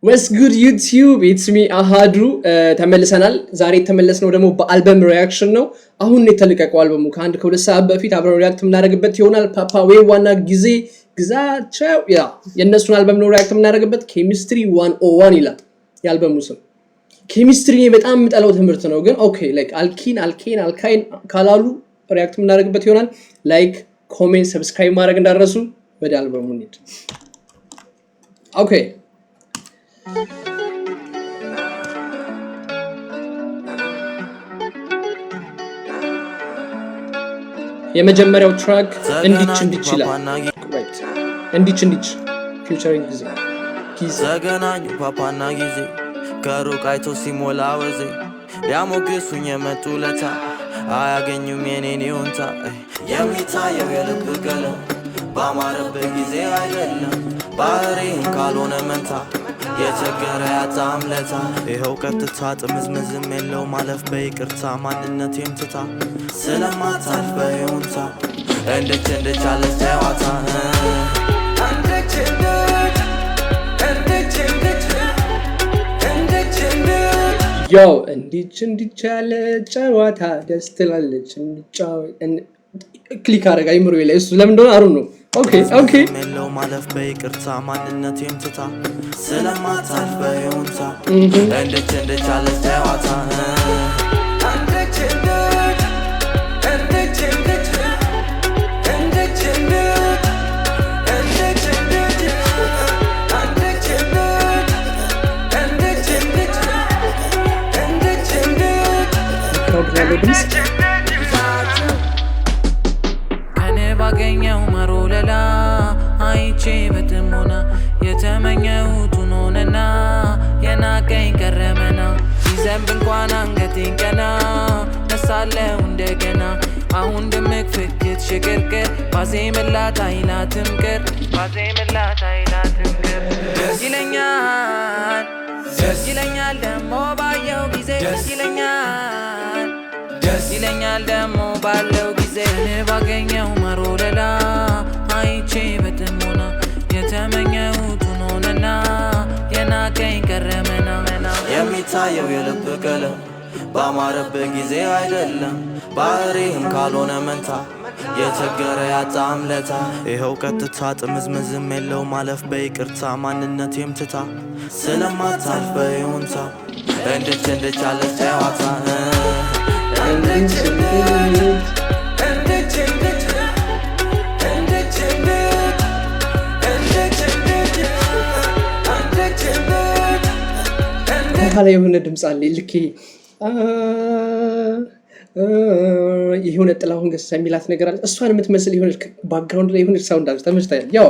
What's good YouTube? It's me Ahadu. ተመልሰናል። ዛሬ ተመለስነው ደግሞ በአልበም ሪአክሽን ነው። አሁን የተለቀቀው አልበሙ ከአንድ ከሁለት ሰዓት በፊት አብረን ሪአክት የምናደርግበት ይሆናል። ፓፓ ዌዋና ጊዜ ግዛቸው የእነሱን አልበም ነው ሪአክት የምናደርግበት። ኬሚስትሪ 101 ይላል የአልበሙ ስም። ኬሚስትሪ በጣም የምጠላው ትምህርት ነው ግን ኦኬ ላይክ አልካይን ካላሉ ሪአክት የምናደርግበት ይሆናል። ላይክ ኮሜንት ሰብስክራይብ ማድረግ እንዳትረሱ። ወደ አልበሙ እንሂድ። ኦኬ የመጀመሪያው ትራክ እንዲች ይላል። እንዲች ፊውቸሪንግ ጊዜ ዘገናኙ ፓፓና ጊዜ ከሩቅ አይቶ ሲሞላ ወዜ ሊያሞግሱኝ የመጡ ለታ አያገኙም የኔን ይሁንታ የሚታየው የልብ ቀለም ባማረበት ጊዜ አይደለም ባህሪም ካልሆነ መንታ የቸገረ ያጣም ለታ ይኸው ቀጥታ ጥምዝምዝም የለው ማለፍ በይቅርታ ማንነቴም ትታ ስለማታልፍ በይሁንታ እንድች አለች ጨዋታ ያው እንዲች ያለ ጨዋታ ደስ ትላለች። ክሊክ አደረጋ አይምሮ ላይ እሱ ለምን እንደሆነ አሩን ነው። ኦኬ የለው ማለፍ በይቅርታ ማንነቴም ትታ ስለማታልፍ በይሁንታ እንድች አለች ጨዋታ ከኔ ባገኘው መሮለላ አይቼ በጥሞና የተመኘሁት ሆነና የናቀኝ ቀረመና ሲዘንብ እንኳን አንገቴን ቀና ነሳለው እንደገና አሁን ድምቅ ፍክት ሽቅርቅር ባዜምላት አይላትም ቅር ይለኛል ደሞ ባየው ጊዜ ይለኛል ደሞ ባለው ጊዜ እኔ ባገኘው መሮለላ አይቼ በጥሞና የተመኘሁት ሆነና የናቀኝ ቀረመና የሚታየው የልብ ቀለም ባማረበት ጊዜ አይደለም ባህሪም ካልሆነ መንታ የቸገረ ያጣም ለታ ይኸው ቀጥታ ጥምዝምዝም የለው ማለፍ በይቅርታ ማንነቴም ትታ ስለማታልፍ በይሁንታ እንድች አለች ጨዋታ ከኋላ የሆነ ድምፅ አለ ልክ የሆነ ጥላሁን ገሰሰ የሚላት ነገር አለ። እሷን የምትመስል የሆነች ባክግራውንድ ላይ የሆነች ሳውንድ አለች። ተመችታኛል። ያው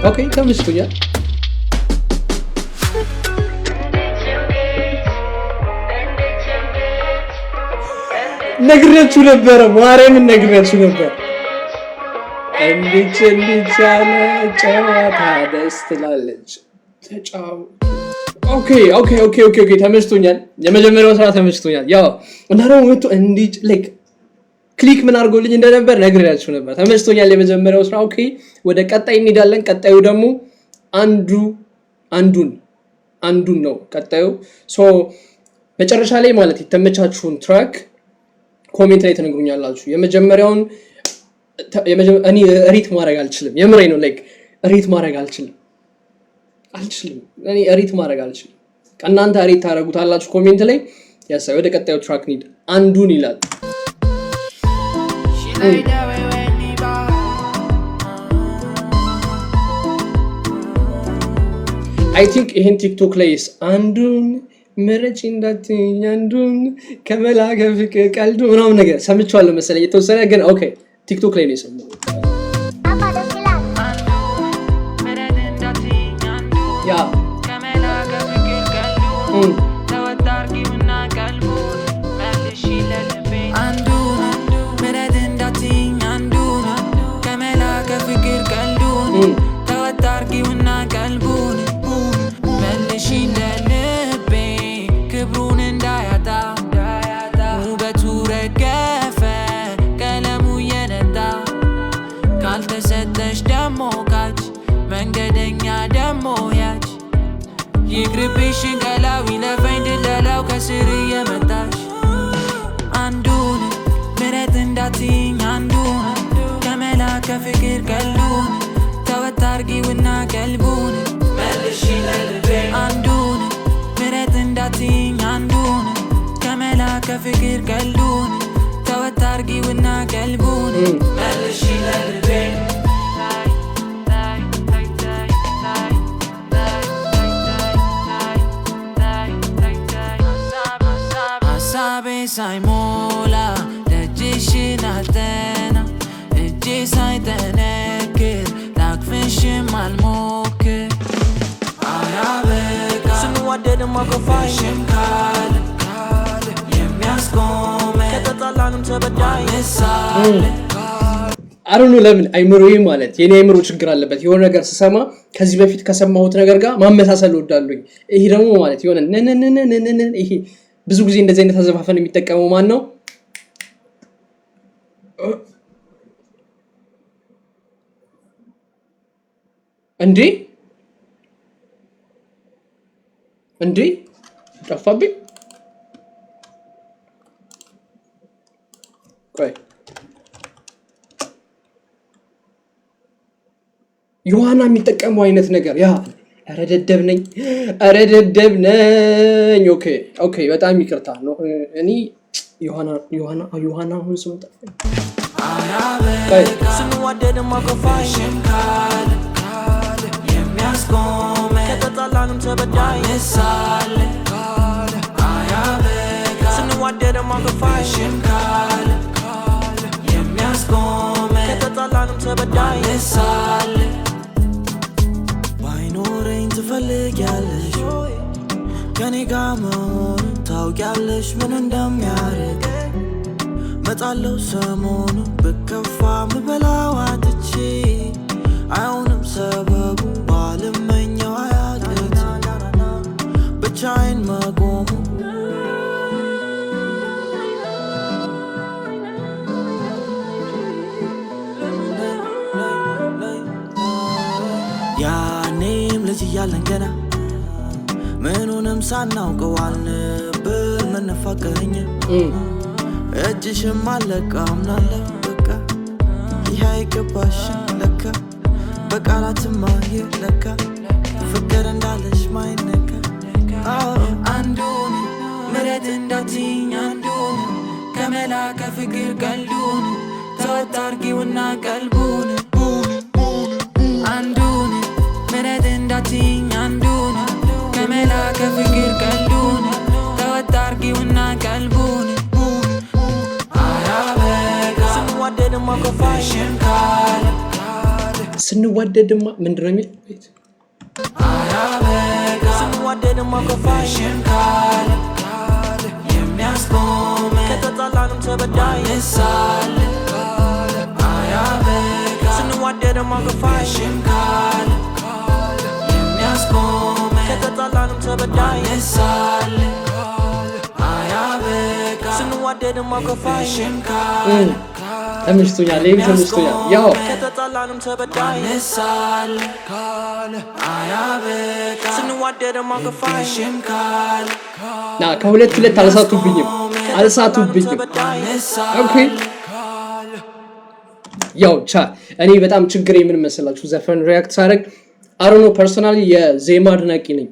ኦኬ ተመችቶኛል። ነግሬያችሁ ነበረ ማርያምን ነግሬያችሁ ነበር። እንዲች ያለ ጨዋታ ደስ ትላለች። ኦኬ ተመችቶኛል። የመጀመሪያው ስራ ተመችቶኛል። ያው እና ደግሞ ወጥቶ እንዲች ላይክ ክሊክ ምን አድርጎልኝ እንደነበር ነግሬያችሁ ነበር። ተመችቶኛል የመጀመሪያው ስራ። ኦኬ ወደ ቀጣይ እንሄዳለን። ቀጣዩ ደግሞ አንዱን ነው ቀጣዩ። ሶ መጨረሻ ላይ ማለት የተመቻችሁን ትራክ ኮሜንት ላይ ተነግሩኛላችሁ። የመጀመሪያውን እኔ ሪት ማድረግ አልችልም። የምሬ ነው። ላይክ ሪት ማድረግ አልችልም። እኔ ሪት ማድረግ አልችልም። እናንተ ሪት ታደርጉታላችሁ ኮሜንት ላይ። ያሳይ ወደ ቀጣዩ ትራክ እንሂድ። አንዱን ይላል I think ይሄን ቲክቶክ ላይስ አንዱን ምረጭ እንዳትኝ አንዱን ከመላከ ፍቅር ቀልዱ ምናምን ነገር ሰምቻለሁ መሰለኝ የተወሰነ ግን ኦኬ ቲክቶክ ላይ ነው የሰማሁት። ያ ከመላከ ፍቅር ቀልዱ ተወጣርቂውና ቀልቡ መልሺ ተወጣርጊውና ቀልቡን መልሽ ለልቤ ክብሩን እንዳያጣ ውበቱ ረገፈ ቀለሙ የነጣ ካልተሰጠሽ ደሞ ካች መንገደኛ ደሞ ያች ይቅርብሽ ገላዊ ለፈኝ ድለላው ከስር የመጣሽ አንዱን ምረት እንዳትኝ አንዱን ከመላ ከፍቅር ቀሉን ተወጣርጊውና ቀልቡን መልሽ ለልቤ አንዱን ምረት እንዳትኝ አንዱን ከመላ ከፍቅር ቀሉን ተወጣርጊውና ቀልቡን መልሽ ለልቤ ሀሳቤ ሳይሞላ ደጅሽን አልጠና እጄ ሳይጠነክር ላቅፍሽም አልሞክር አያበቃ ስንዋደድማ ከፋሽም ካለ የሚያስቆመን ከተጣላንም ተበዳይ ምሳሌ አሩኑ ለምን አይምሮዬ ማለት የኔ አይምሮ ችግር አለበት የሆነ ነገር ስሰማ ከዚህ በፊት ከሰማሁት ነገር ጋር ማመሳሰል ወዳለኝ ይሄ ደግሞ ማለት የሆነ ነነነነነነ ይሄ ብዙ ጊዜ እንደዚህ አይነት አዘፋፈን የሚጠቀመው ማን ነው እንዴ ጠፋብኝ ቆይ ዮሐና የሚጠቀመው አይነት ነገር ያ አረደደብ ነኝ ኦኬ በጣም ይቅርታ ነው እኔ ዮሐና አሁን ስሙ ጠፋኝ ስንዋደድማ ከፋሽም ካለ የሚያስቆመን ከተጣላንም ተበዳይ ምሳሌ አያበቃ ስንዋደድማ ከፋሽም ካለ የሚያስቆመን ከተጣላንም ተበዳይ ምሳሌ ባይኖረኝ ትፈልጊያለሽ ከኔ ጋር መሆን ታውቂያለሽ ምን እንደሚያረግ መጣለው ሰሞኑ በከፋ ምበላው አጥቼ አይሆንም ሰበቡ ባልመኘው አያቅት ብቻዬን መቆሙ ያኔም ልጅ እያለን ገና ምኑንም ሳናውቀው አልነበር መነፋቀረኝ እጅሽም አለቃም ናለሁ በቃ ይህ አይገባሽም ለካ በቃላትማ ይለካ ፍቅር እንዳለሽ ማይነካ አንዱን ምረት እንዳትኝ አንዱን ከመላ ከፍቅር ቀልዱን ተወጣርጊውና ቀልቡን አንዱን ምረት እንዳትኝ አንዱን ከመላ ከፍቅር ቀልዱን ተወጣርጊውና ቀልቡን ስንዋደድማ ከፋሽም ካለ ስንዋደድማ ምንድነው የሚል ቤት አያበቃ ስንዋደድማ ከፋሽም ካለ የሚያስቆመን ከተጣላንም ተበዳይ ምሳሌ አያበቃ ስንዋደድማ ከፋሽም ካለ የሚያስቆመን ከተጣላንም ተበዳይ ምሳሌ አያበቃ ስንዋደድማ ከፋሽም ካለ ተምሽቶኛል ያው ከተጣላንም ተበዳይ ምሳሌ አያበቃ ስንዋደድማ ከፋሽም ካለ ና ከሁለት አልሳቱብኝም ኦኬ ያው እኔ በጣም ችግሬ ምን መሰላችሁ ዘፈን ሪያክት ሳደርግ አሮኖ ፐርሰናሊ የዜማ አድናቂ ነኝ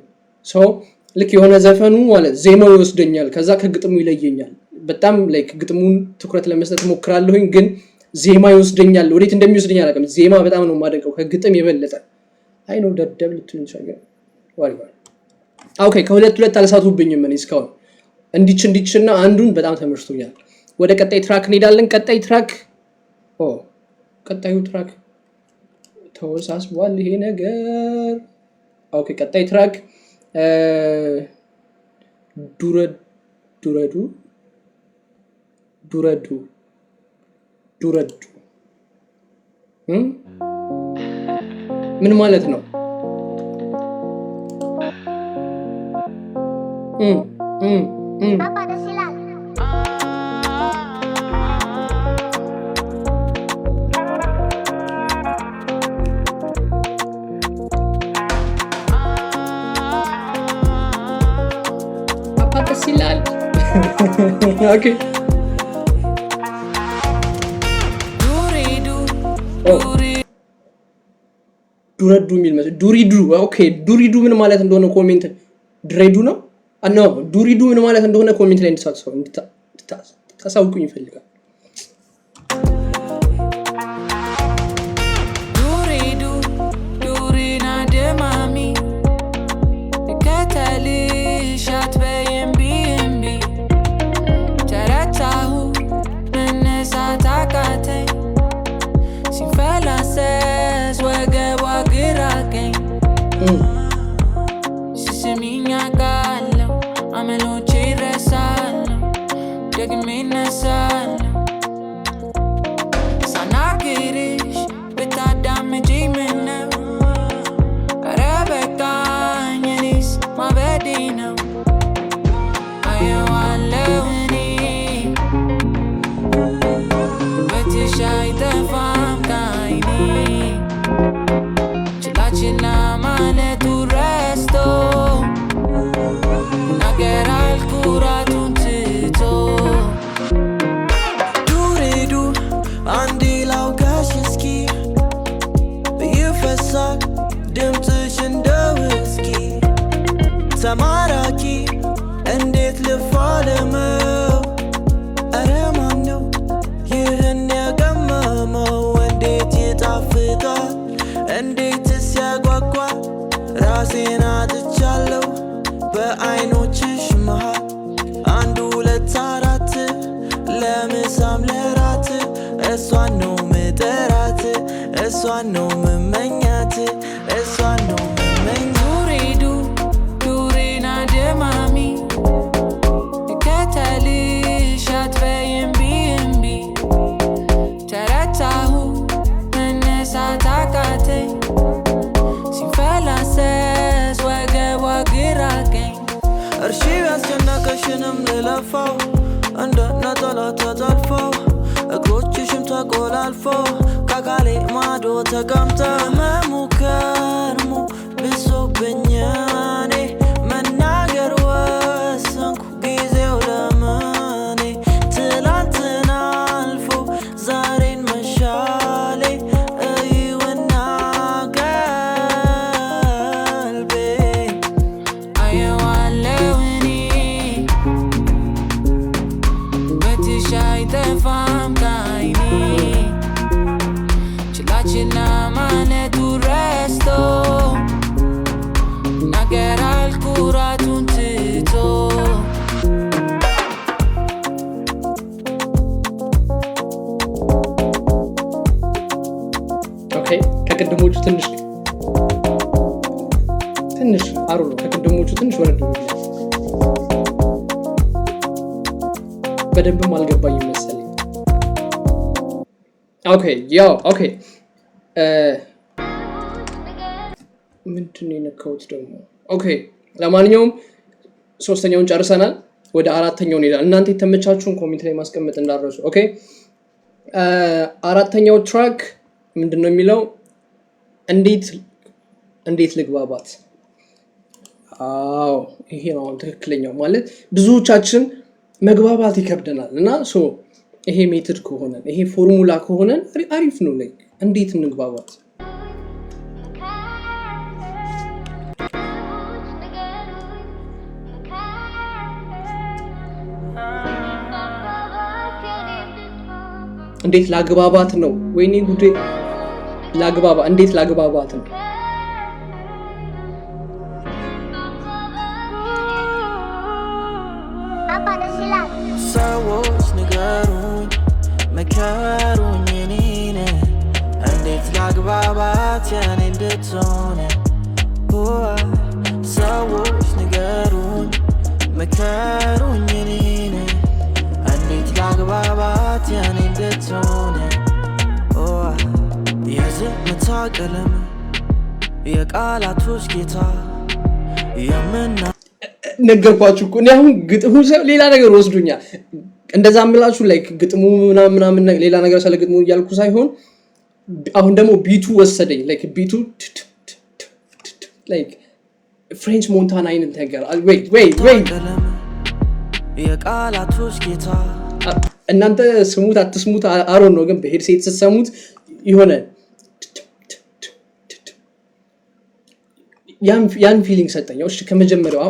ልክ የሆነ ዘፈኑ ማለት ዜማው ይወስደኛል ከዛ ከግጥሙ ይለየኛል በጣም ላይክ ግጥሙን ትኩረት ለመስጠት ሞክራለሁኝ ግን ዜማ ይወስደኛል ወዴት እንደሚወስደኝ አላውቅም ዜማ በጣም ነው ማደንቀው ከግጥም የበለጠ አይ ነው ደደብ ልትሉኝ ይችላል ኦኬ ከሁለት አልሳቱብኝም እኔ እስካሁን እንዲችና አንዱን በጣም ተመርቶኛል ወደ ቀጣይ ትራክ እንሄዳለን ቀጣዩ ትራክ ተወሳስቧል ይሄ ነገር ኦኬ ቀጣይ ትራክ ዱረዱ ምን ማለት ነው? Okay. ዱረዱ የሚል ማለት ዱሪዱ። ኦኬ ዱሪዱ ምን ማለት እንደሆነ ኮሜንት ድሬዱ ነው አኖ ዱሪዱ ምን ማለት እንደሆነ ኮሜንት ላይ እንድታሳውቁኝ ይፈልጋል። ዱሪዱ ዱሪና ደማሚ ከተልሻት በየምቢ ተረታሁ መነሳት አቃተኝ ሲፈላሰስ ወገቧ ግራቀኝ ሲስሚኛ ቃለው አመሎቼ ረሳለሁ ደግሜ እነሳለሁ ሳናግርሽ ብታዳምጪ ምነው ኧረ በቃኝ እኔስ ማበዴ ነው አየዋለሁ እኔ በትሽ አይጠፋም ከዓይኔ ችላ ማለቱ ረስቶ ናገራል ኩራቱን ትቶ ዱሪዱ አንዴ ላውጋሽ እስኪ ይፈሳል ድምፅሽ እንደ ውስኪ ተማራኪ እንዴት ልፋለመው ኧረ ማነው ይህን የገመመው እንዴት ይጣፍጣል እንዴትስ ያጓጓ ራሴን አጥቻለሁ በአይኖችሽ መሃል 1 2 4 ለምሳም ለራት እሷን ነው ምጠራት እሷን ነው መመኛት እሷን ነው መመኛት ዱሪዱ ዱሪና ደማሚ ከተልሻት በየምቢ ተረታሁ መነሳት አቃተኝ ሲፈላሰስ ወገቧ ግራቀኝ እርሺው ያስጨነቀሽንም ልለፋው እንደ ነጠላ ተጠልፈው እግሮችሽም ተቆላልፈው ከአካሌ ማዶ ተቀምጠው ህመሙ ከርሞ ብሶብኝ እኔ መናገር ወሰንኩ ጊዜው ለምኔ ትላንትና አልፎ ዛሬን መሻሌ እይውና ቀልቤ አየዋለሁ እኔ በትሽ አይጠፋም ከዓይኔ ችላ ማለቱ ረስቶ ናገራል ኩራቱን ትቶ ኦኬ ከቅድሞቹ ትንሽ አሩ ነው ከቅድሞቹ ትንሽ ወረድ ነው በደንብም አልገባኝም መሰለኝ ኦኬ ያው ኦኬ ምንድነው የነካሁት ደግሞ ኦኬ ለማንኛውም ሶስተኛውን ጨርሰናል ወደ አራተኛው እንሄዳለን እናንተ የተመቻችሁን ኮሜንት ላይ ማስቀመጥ እንዳትረሱ ኦኬ አራተኛው ትራክ ምንድነው የሚለው እንዴት ልግባባት አዎ ይሄ ነው ትክክለኛው ማለት ብዙዎቻችን መግባባት ይከብደናል እና ይሄ ሜትድ ከሆነ ይሄ ፎርሙላ ከሆነ አሪፍ ነው ላይ እንዴት እንግባባት እንዴት ላግባባት ነው ወይኔ ጉዴ እንዴት ላግባባት ነው ሰዎች ንገሩኝ መከሩኝ እኔን እንዴት ላግባባት ያኔ እንድትሆን ሰዎች ንገሩኝ መከሩኝ እኔን እንዴት ላግባባት ያኔ እንድትሆን የዝምታ ቀለም የቃላቶች ጌታ የምና ነገርኳችሁ እኮ እኔ አሁን ግጥሙ ሌላ ነገር ወስዱኛል እንደዛ አምላችሁ ላይክ ግጥሙ ምናምን ሌላ ነገር ስለ ግጥሙ እያልኩ ሳይሆን አሁን ደግሞ ቢቱ ወሰደኝ ላይክ ቢቱ ላይክ ፍሬንች ሞንታና አይነት ነገር wait የቃላቶች ጌታ እናንተ ስሙት አትስሙት አሮን ነው ግን በሄድሴት ስትሰሙት ይሆነ ያን ፊሊንግ ሰጠኝ እሺ ከመጀመሪያው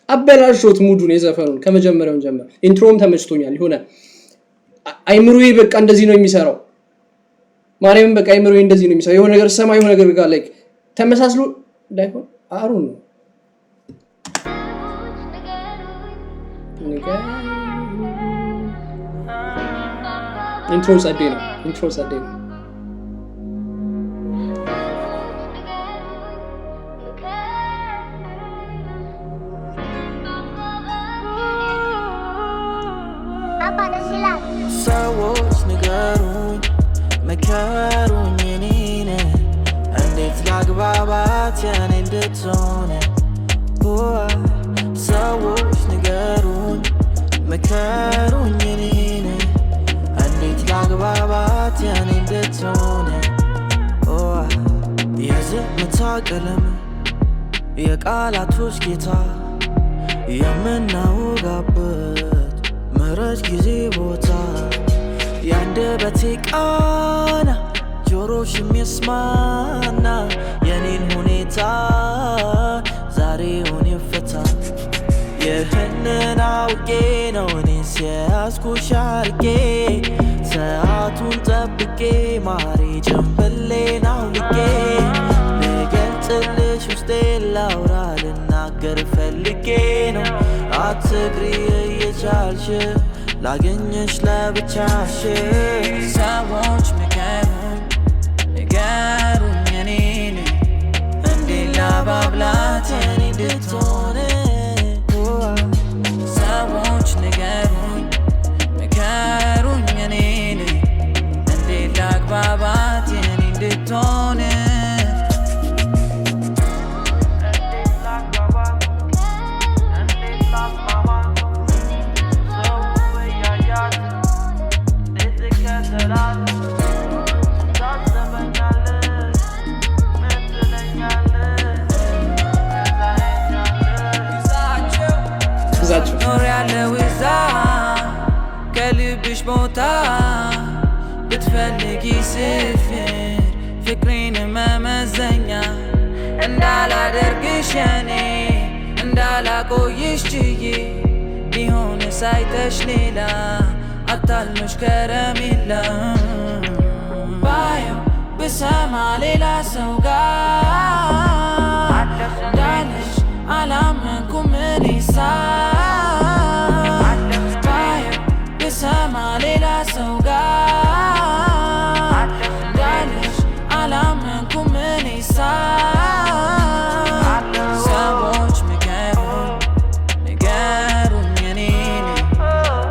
አበላሽቶት ሙዱን የዘፈኑን ከመጀመሪያው ጀምሮ ኢንትሮም ተመችቶኛል ይሆነ አይምሮዬ በቃ እንደዚህ ነው የሚሰራው ማርያም በቃ አይምሮዬ እንደዚህ ነው የሚሰራው የሆነ ነገር ሰማይ የሆነ ነገር ጋር ላይክ ተመሳስሎ እንዳይሆን አሮን ነው intro ጸዴ ነው ሰዎች ንገሩኝ መከሩኝ እኔን እንዴት ላግባባት የኔ እንድትሆን ሰዎች ንገሩኝ መከሩኝ እኔን እንዴት ላግባባት የኔ እንድትሆን የዝምታ ቀለም የቃላቶች ጌታ የምናወጋበት መረጅ ጊዜ ቦታ ያንደበቴ ቃና ጆሮሽ የሚስማና የኔን ሁኔታ ዛሬ ሆነ ፈታ ይህንን አውቄ ነው እኔ ሲያስኩሽ አርጌ ሰዓቱን ጠብቄ ማሬ ጀንበሌን አውልቄ ልገልጽልሽ ውስጤን ላውራ ልናገር ፈልጌ ነው አትግሪ እየቻልሽ ላገኘሽ ለብቻሽ ሰዎች ንገሩኝ እኔን እንዴት ላባብላት የኔ እንድትሆን ሰዎች ንገሩኝ እኔን እንዴት ላግባባት የኔ እንድትሆን ከልብሽ ቦታ ብትፈልጊ ስፍር ፍቅሬን መመዘኛ እንዳላደርግሽ እኔ እንዳላቆይሽ ችዬ ቢሆን ሳይተሽ ሌላ አታልኖሽ ከረሜላ ባየው ብሰማ ሌላ ሰው ጋር እንዳለሽ አላመንኩም እኔሳ ብሰማ ሌላ ሰው ጋር እንዳለሽ አላመንኩም እኔሳ ሰዎች ንገሩኝ እኔን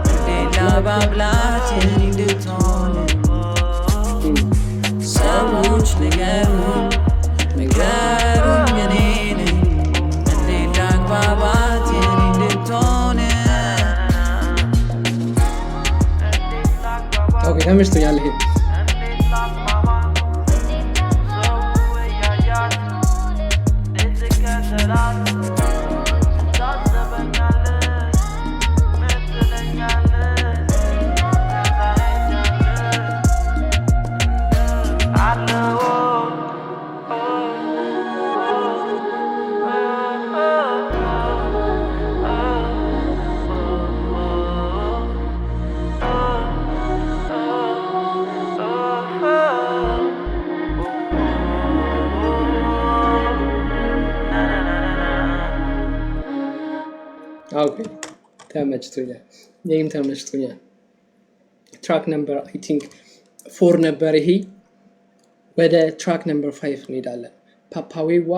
እንዴት ላባብላት የኔ እንድትሆን ሰዎች ንገሩኝ እኔን እንዴት ላግባባት የኔ እንድትሆን ኦኬ ተመችቶኛል ይሄ ኦኬ ተመችቶኛል ይሄም ተመችቶኛል ትራክ ነምበር አይ ቲንክ 4 ነበር ይሄ ወደ ትራክ ነምበር 5 እንሄዳለን ፓፓዌዋ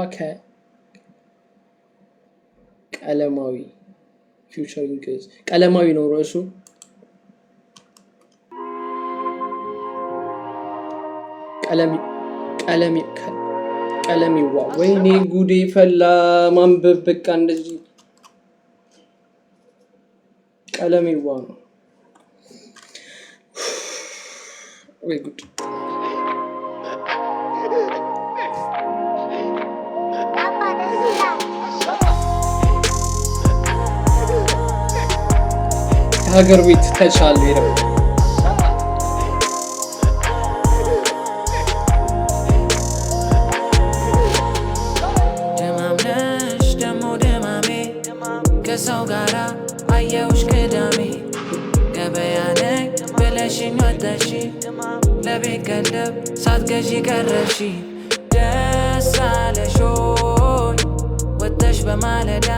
ከቀለማዊ ፊውቸሪንግ ቀለማዊ ነው ራሱ ቀለሜዋ ወይኔ ጉዴ ፈላ ማንበብ በቃ እንደዚህ ቀለሜዋ ነው ወይ ጉድ ሀገር ቤት ተቻለ ይረው ከሰው ጋራ አየውሽ ቅዳሜ ገበያ ነኝ ብለሽኝ ወጣሽ ለቤት ቀለብ ሳትገዢ ቀረሽ ደስ አለሽ ሆይ ወጥተሽ በማለዳ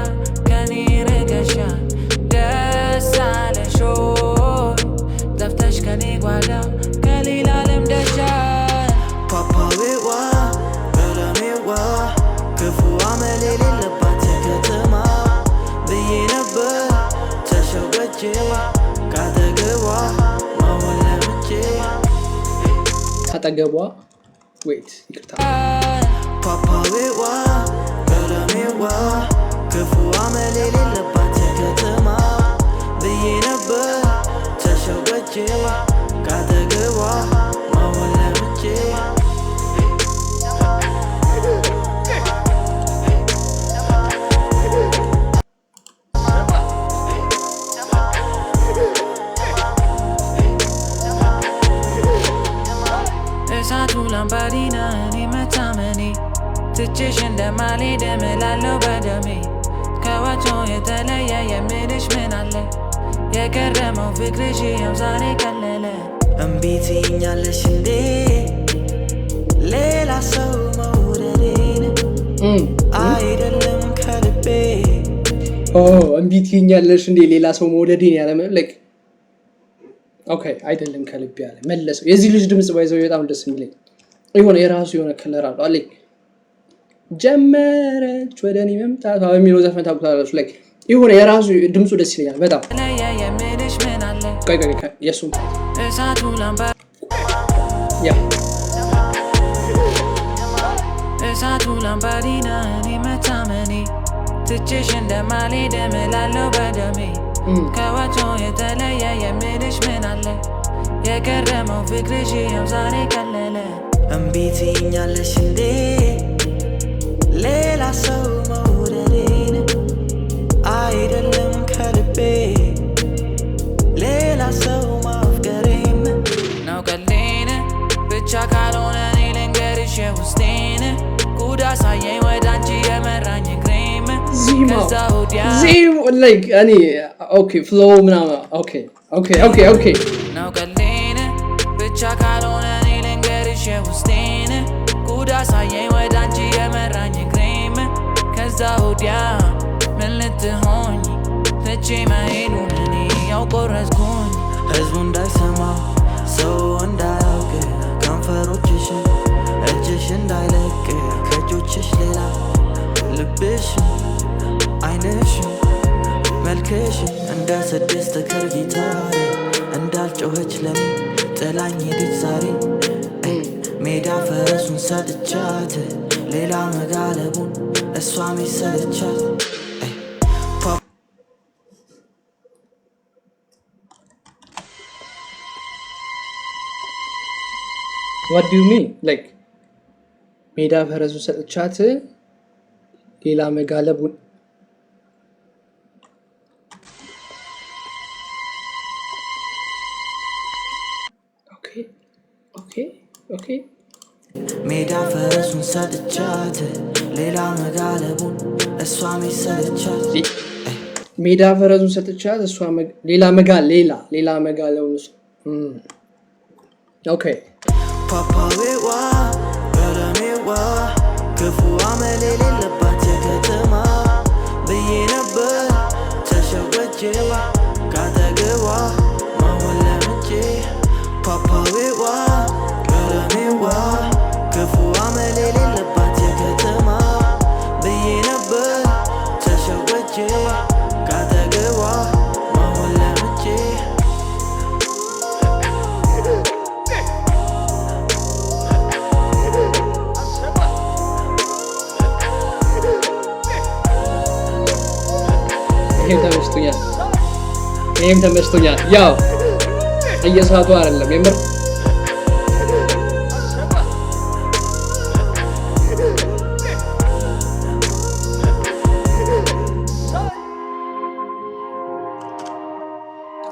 ከኔ ርቀሻል ደስ አለሽ ሆይ ጠፍተሽ ከኔ ጓዳ ከሌላ ለምደሻል ፓፓዌዋ ቀለሜዋ ክፉ አመል የሌለባት ከተማ ብዬ ነበር ተሸወጄ ካጠገቧ መሆን ለምጄ ካጠገቧ ዌት ይቅርታ ፓፓዌዋ ቀለሜዋ ክፉ አመል የሌለባት ከተማ ብዬ ነበር ተሸወጄ ካጠገቧ መሆን ለምጄ እሳቱ ላምባዲና እኔ መታመኔ ትቼሽ እንደማልሄድ እምላለሁ በደሜ ከወትሮ የተለየ የምልሽ ምን አለ የገረመው ፍቅርሽ ያው ዛሬ ቀለለ እምቢ ትይኛለሽ እንዴ ሌላ ሰው መውደዴን አይደለም ከልቤ እምቢ ትይኛለሽ እንዴ ሌላ ሰው መውደዴን ያለ like ኦኬ አይደለም ከልቤ ያለ መለሰው የዚህ ልጅ ድምጽ ባይዘው በጣም ደስ የሚለኝ የሆነ የራሱ የሆነ ከለር አለው አለኝ ጀመረች ወደኔ መምጣት የሚለው ዘፈን ታውቁታላችሁ like የሆነ የራሱ ድምጹ ደስ ይለኛል በጣም የምልሽ ምን አለ ቆይ የሱም እሳቱ ላምባ ያ እሳቱ ላምባዲና እኔ መታመኔ ትቼሽ እንደማልሄድ እምላለሁ በደሜ ከወትሮ የተለየ የምልሽ ምን አለ የገረመው ፍቅርሽ ያው ዛሬ ቀለለ እምቢ ትይኛለሽ እንዴ ሌላ ሰው መውደዴን አይደለም ከልቤ ሌላ ሰው ማፍቀሬም ነው ቀሌን ብቻ ካልሆነ እኔ ልንገርሽ የውስጤን ጉድ አሳየኝ ወደ አንቺ የመራኝ እግሬም ከዛ ወዲያ like እኔ ኦኬ ፍሎው ምናምን ኦኬ ነው ቀሌን ብቻ ካልሆነ እኔ ልንገርሽ የውስጤን ጉድ አሳየኝ ወደ አንቺ የመራኝ እግሬም ከዛ ወዲያ ምን ልትሆኝ ትቼ መሄዱን እኔ ያው ቆረጥኩኝ ህዝቡ እንዳይሰማ ሰው እንዳያውቅ ከንፈሮችሽን እጅሽ እንዳይለቅ ከእጆችሽ ሌላ ልብሽን አይንሽን መልክሽን እንደ ስድስት ክር ጊታር እንዳልጮኸች ለኔ ጥላኝ ሄደች ዛሬ ሜዳ ፈረሱን ሰጥቻት ሌላ መጋለቡን እሷ ሚሰለቻት what do you mean like ሜዳ ፈረሱን ሰጥቻት ሌላ መጋለቡን ኦኬ ሜዳ ፈረሱን ሰጥቻት ሌላ መጋለቡን እሷ ሚሰለቻት ሜዳ ፈረሱን ሰጥቻት እሷ ሌላ መጋለቡን ኦኬ ፓፓዌዋ ቀለሜዋ ክፉ አመል የሌለባት ከተማ ብዬ ነበር ተሸወጄ ካጠገቧ መሆን ለምጄ ፓፓዌዋ ቀለሜዋ ክፉ አመል የሌለባት ከተማ ብዬ ነበር ተሸወጄ ካጠገቧ መሆን ለምጄ ይሄም ተመችቶኛል ያው እየሳቱ አይደለም የምር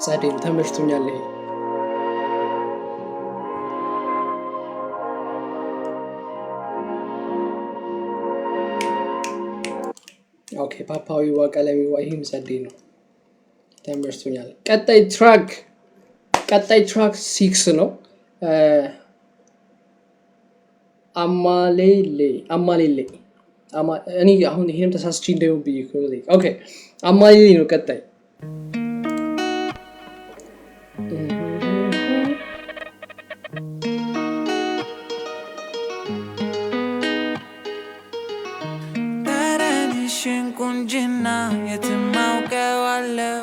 ጸዴም ተመችቶኛል ይሄ ኦኬ ፓፓዊዋ ቀለሚዋ ይሄም ጸዴ ነው ተመችቶኛል ቀጣይ ትራክ 6 ነው አማሌሌ እኔ አሁን ይሄንም ተሳስቼ እንደው ብዬ ኦኬ አማሌሌ ነው ቀጣይ ቁንጅና የትማውቀዋለው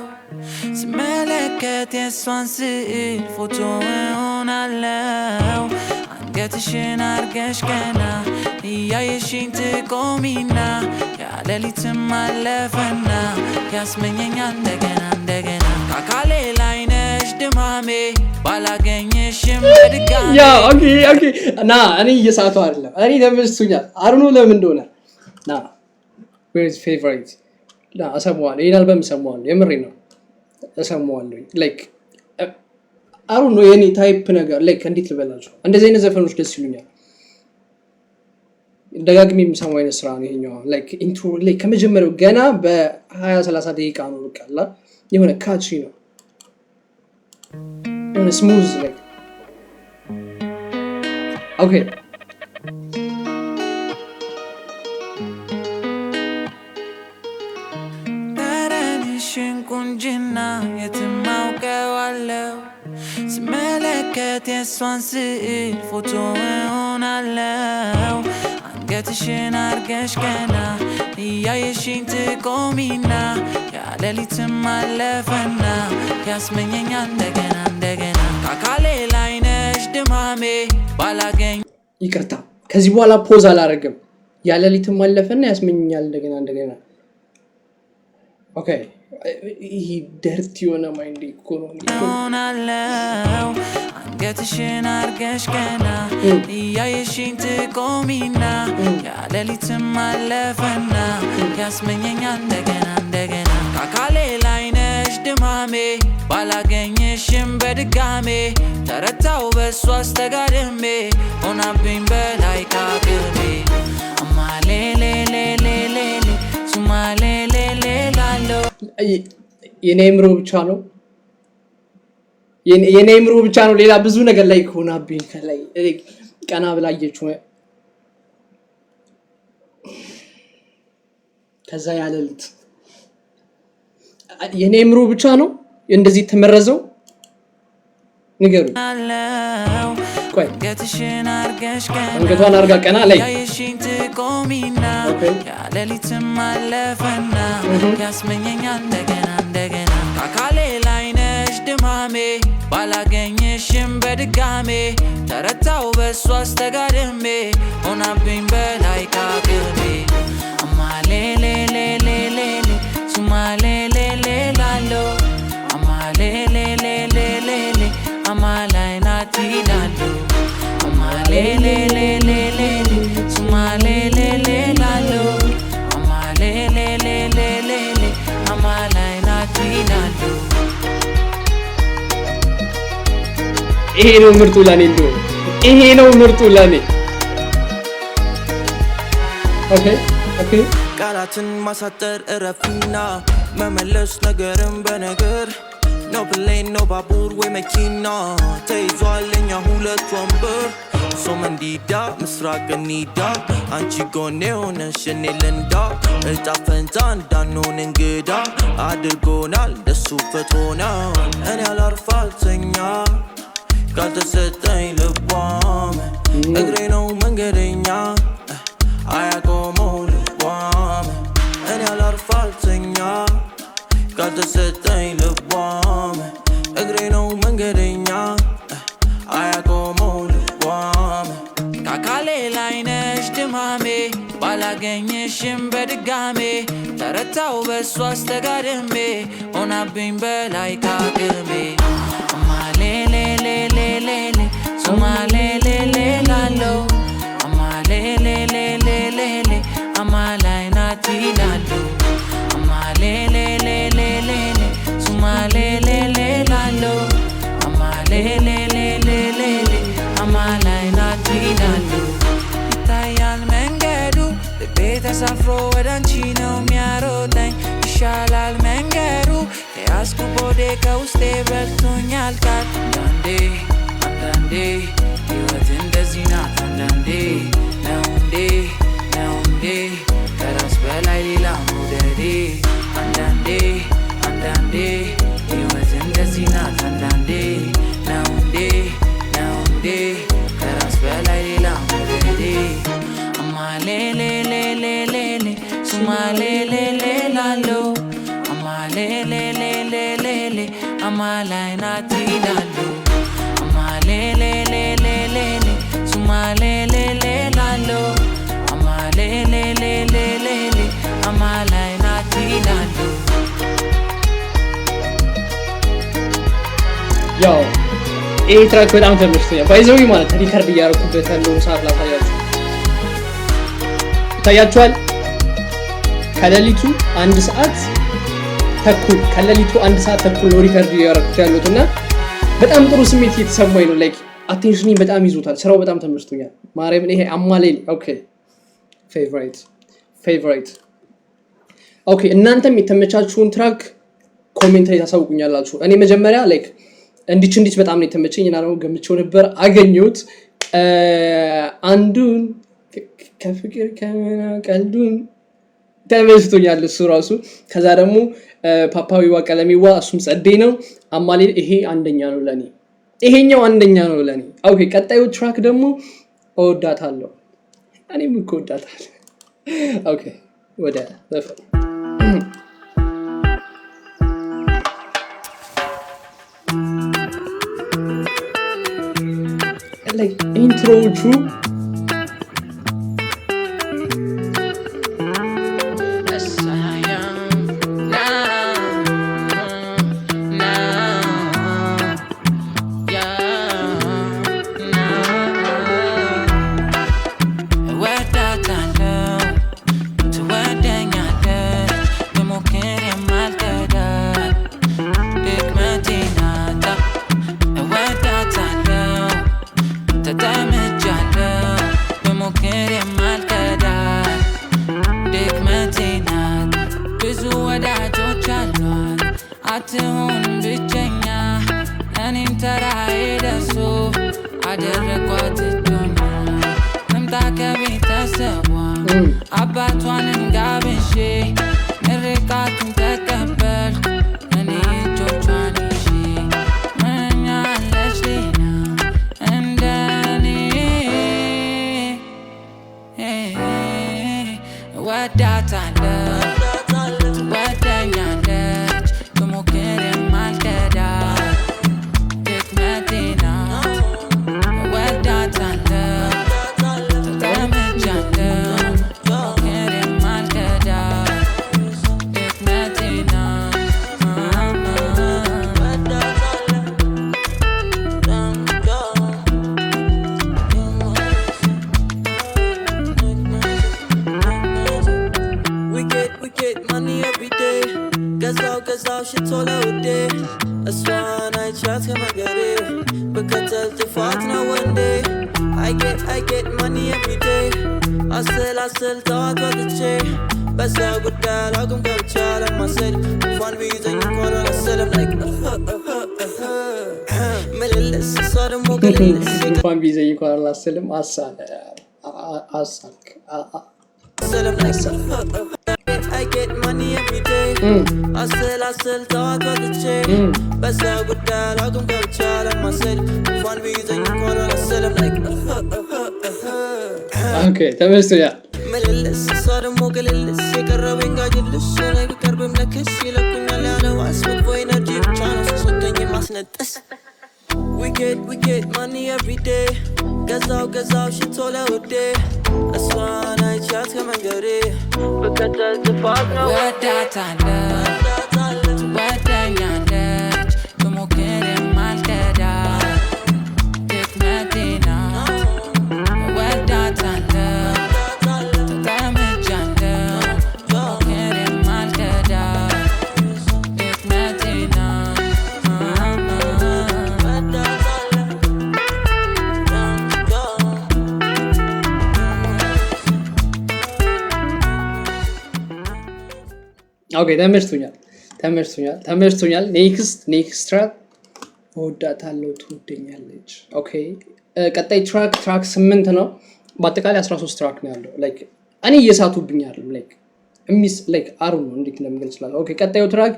ስመለከት የሷን ስዕል ፎቶ እሆናለው አንገትሽን አርገሽ ገና እያየሽኝ ትቆሚና ያለሊትም አለፈና ያስመኘኛል እንደገና ካካሌ ላይ ነሽ ድማሜ ባላገኘሽም በድጋሜ ያ ኦኬ ና እኔ እየሳቱ አይደለም እኔ ተመችቶኛል አሩኑ ለምን እንደሆነ ና where is favorite ላ አሰማዋለሁ ይሄን አልበም ሰማዋለሁ የምሬ ነው አሰማዋለሁ like አሩኑ የኔ ታይፕ ነገር like እንዴት ልበላችሁ እንደዚህ አይነት ዘፈኖች ደስ ይሉኛል ደጋግሜ የምሰማው አይነት ስራ ነው ይሄኛው like intro like ከመጀመሪያው ገና በ20-30 ደቂቃ ነው በቃላ የሆነ ካቺ ነው የሆነ smooth like okay ቁንጅና የትማውቀዋለው ስመለከት የሷን ስዕል ፎቶ እሆናለው አንገትሽን አርገሽ ገና እያየሽኝ ትቆሚና ያለሊትም አለፈና ያስመኘኛል እንደገና ካካሌ ላይ ነሽ ድማሜ ባላገኝ ይቅርታ ከዚህ በኋላ ፖዝ አላረግም ያለሊትም አለፈና ያስመኘኛል እንደገና ኦኬ ይሄ ደርቲ የሆነ ማይንድ ኢኮኖሚ ሆናለው አንገትሽን አርገሽ ገና እያየሽኝ ትቆሚና ያለሊትም አለፈና ያስመኘኛል እንደገና ካካሌ ላይ ነሽ ድማሜ ባላገኘሽም በድጋሜ ተረታው በሷ አስተጋድሜ ሆናብኝ በላይ ካቅሜ አማሌሌሌሌሌ ሱማሌሌሌ ላሎ የኔምሮ ብቻ ነው ሌላ ብዙ ነገር ላይ ሆናብኝ ከላይ ቀና ብላየችው ከዛ ያለልት የኔምሮ ብቻ ነው እንደዚህ ተመረዘው ንገሩ ቆይ ገትሽን አርገሽ አንገቷን አርጋ ቀና ላይ ያየሽኝ ትቆሚና ያለሊትም አለፈና ያስመኘኛል እንደገና ካካሌ ላይ ነሽ ድማሜ ባላገኘሽም በድጋሜ ተረታው በሷ አስተጋድሜ ሆናብኝ በላይ ካቅሜ አማሌሌሌሌሌ ሱማሌሌሌ ላሎ አማሌሌሌሌሌ አማላይ ናት ይላሉ አማሌሌሌሌሌ ሱማሌሌሌ ላሎ አማሌሌሌሌሌ አማላይ ናት ይላሉ ይሄ ነው ምርጡ ለኔ እንደው ይሄ ነው ምርጡ ለኔ ኦኬ ቃላትን ማሳጠር እረፊና መመለስ ነገርን በነገር No plane, no babur, we mekina ተይዟል እኛ ሁለት ወንበር ሶመንዲዳ ምስራቅ ኒዳ አንቺ ጎኔ ሆነሽ እኔ ልንዳ እጣ ፈንታ እንዳንሆን እንግዳ አድርጎናል ደሱ ፈቶናል እኔ አላርፋልተኛ ካልተሰጠኝ ልቧም እግሬ ነው መንገደኛ አያቆመው ልቧም እኔ አላርፋልተኛ ካልተሰጠኝ ልቧም እግሬ ነው መንገደኛ አያቆመው ልቧም ካካሌ ላይ ነሽ ድማሜ ባላገኘሽም በድጋሜ በረታው በሷ አስተጋድሜ ሆናብኝ በላይ ካቅሜ አማሌሌሌሌሌሌ ሱማሌሌሌላሎ አማሌሌሌሌሌሌ አማላይ ናት ይላሉ አማሌሌሌሌሌሌ ሱማሌሌሌላሎ አማሌሌሌሌሌሌ አማላይ ናት ይላሉ ይታያል መንገዱ ልቤ ተሳፍሮ ወደ አንቺ ነው የሚያሮጠኝ ይሻላል መንገዱ ከያዝኩ ቦዴ ከውስጤ በልቶኛል ቃል አንዳንዴ ሕይወት እንደዚህ ናት አንዳንዴ ነው እንዴ ከራስ በላይ ሌላ መውደዴ አንዳንዴ ሕይወት እንደዚህ ናት አንዳንዴ ነው እንዴ ከራስ በላይ ሌላ መውደዴ አማሌሌሌሌሌሌ ሱማሌሌሌላሎ አማሌሌሌሌሌሌ አማላይ ናት ይላሉ አማሌሌሌሌሌሌ ሱማሌሌሌላሎ አማሌሌሌሌሌሌ አማላይ ናት ይላሉ ያው ይሄ ትራክ በጣም ተመችቶኛል ባይዘው ማለት ሪከርድ እያደረኩበት ያለውን ሰዓት ላሳያችሁ ታያችኋል ከሌሊቱ 1 ሰዓት ተኩል ነው ሪከርድ እያደረኩት ያለውና በጣም ጥሩ ስሜት እየተሰማኝ ነው ላይክ አቴንሽኒ በጣም ይዞታል ስራው በጣም ተመችቶኛል ማርያምን ይሄ አማሌል ኦኬ ፌቨራይት ኦኬ እናንተም የተመቻችሁን ትራክ ኮሜንት ላይ ታሳውቁኛላችሁ እኔ መጀመሪያ ላይክ እንዲች በጣም ነው የተመቸኝ እና ነው ገምቼው ነበር አገኘሁት አንዱን ከፍቅር ከመና ቀልዱን ተመችቶኛል እሱ ራሱ ከዛ ደግሞ ፓፓዊዋ ቀለሜዋ እሱም ጸዴ ነው አማሌል ይሄ አንደኛ ነው ለኔ ይሄኛው አንደኛ ነው ለኔ ኦኬ ቀጣዩ ትራክ ደግሞ እወዳታለሁ እኔም እኮ እወዳታለሁ ኦኬ ወደ ዘፈን like intro true አትሁን ብቸኛ እኔም ተራዬ ደርሶ አደረኳት እጆኛ ትምጣ ከቤተሰቧ አባቷን ጋብዤ ምርቃቱን ተቀበልኩ እኔ እጆቿን ይዤ ምንኛ አለች ሌላ እንደኔ እወዳታለሁ shit all out there. That's why I chat to my girl. Because of the fact now one day I get money every day. I sell thought about the chain. Best I would dialogue I'm gonna child on myself. One reason you call on myself I'm like Melillis so the mogulillis one reason you call on myself I get money every day. I sell thought about the chain. Best I would dialogue I'm gonna child on myself. One reason you call on myself I'm like okay ተመስተያ Melillis so the mogulillis የቀረበኝ ጋጅልስ ላይ ቢቀርብም ለክስ ይለቁኛል ያለው አስመጥፎ ኤነርጂ ብቻ ነው ሰጥቶኝ ማስነጠስ We get money every day. Gazao shit all out there. That's why I ብያት ከመንገሬ ብከተል ጥፋት ነው ወዳታለሁ ትወደኛለች ብሞክርም አልከዳት ድክመቴ ናት ወዳታለሁ ተጠምጃለሁ ብሞክርም አልከዳት ድክመቴ ናት ኦኬ ተመችቶኛል ኔክስት ትራክ ወዳታለሁ ትወደኛለች ኦኬ ቀጣይ ትራክ 8 ነው በአጠቃላይ 13 ትራክ ነው ያለው ላይክ እኔ እየሳቱብኝ አይደለም ላይክ ሚስ ላይክ አሩ ነው እንዴት እንደምገልጽ ይችላል ኦኬ ቀጣዩ ትራክ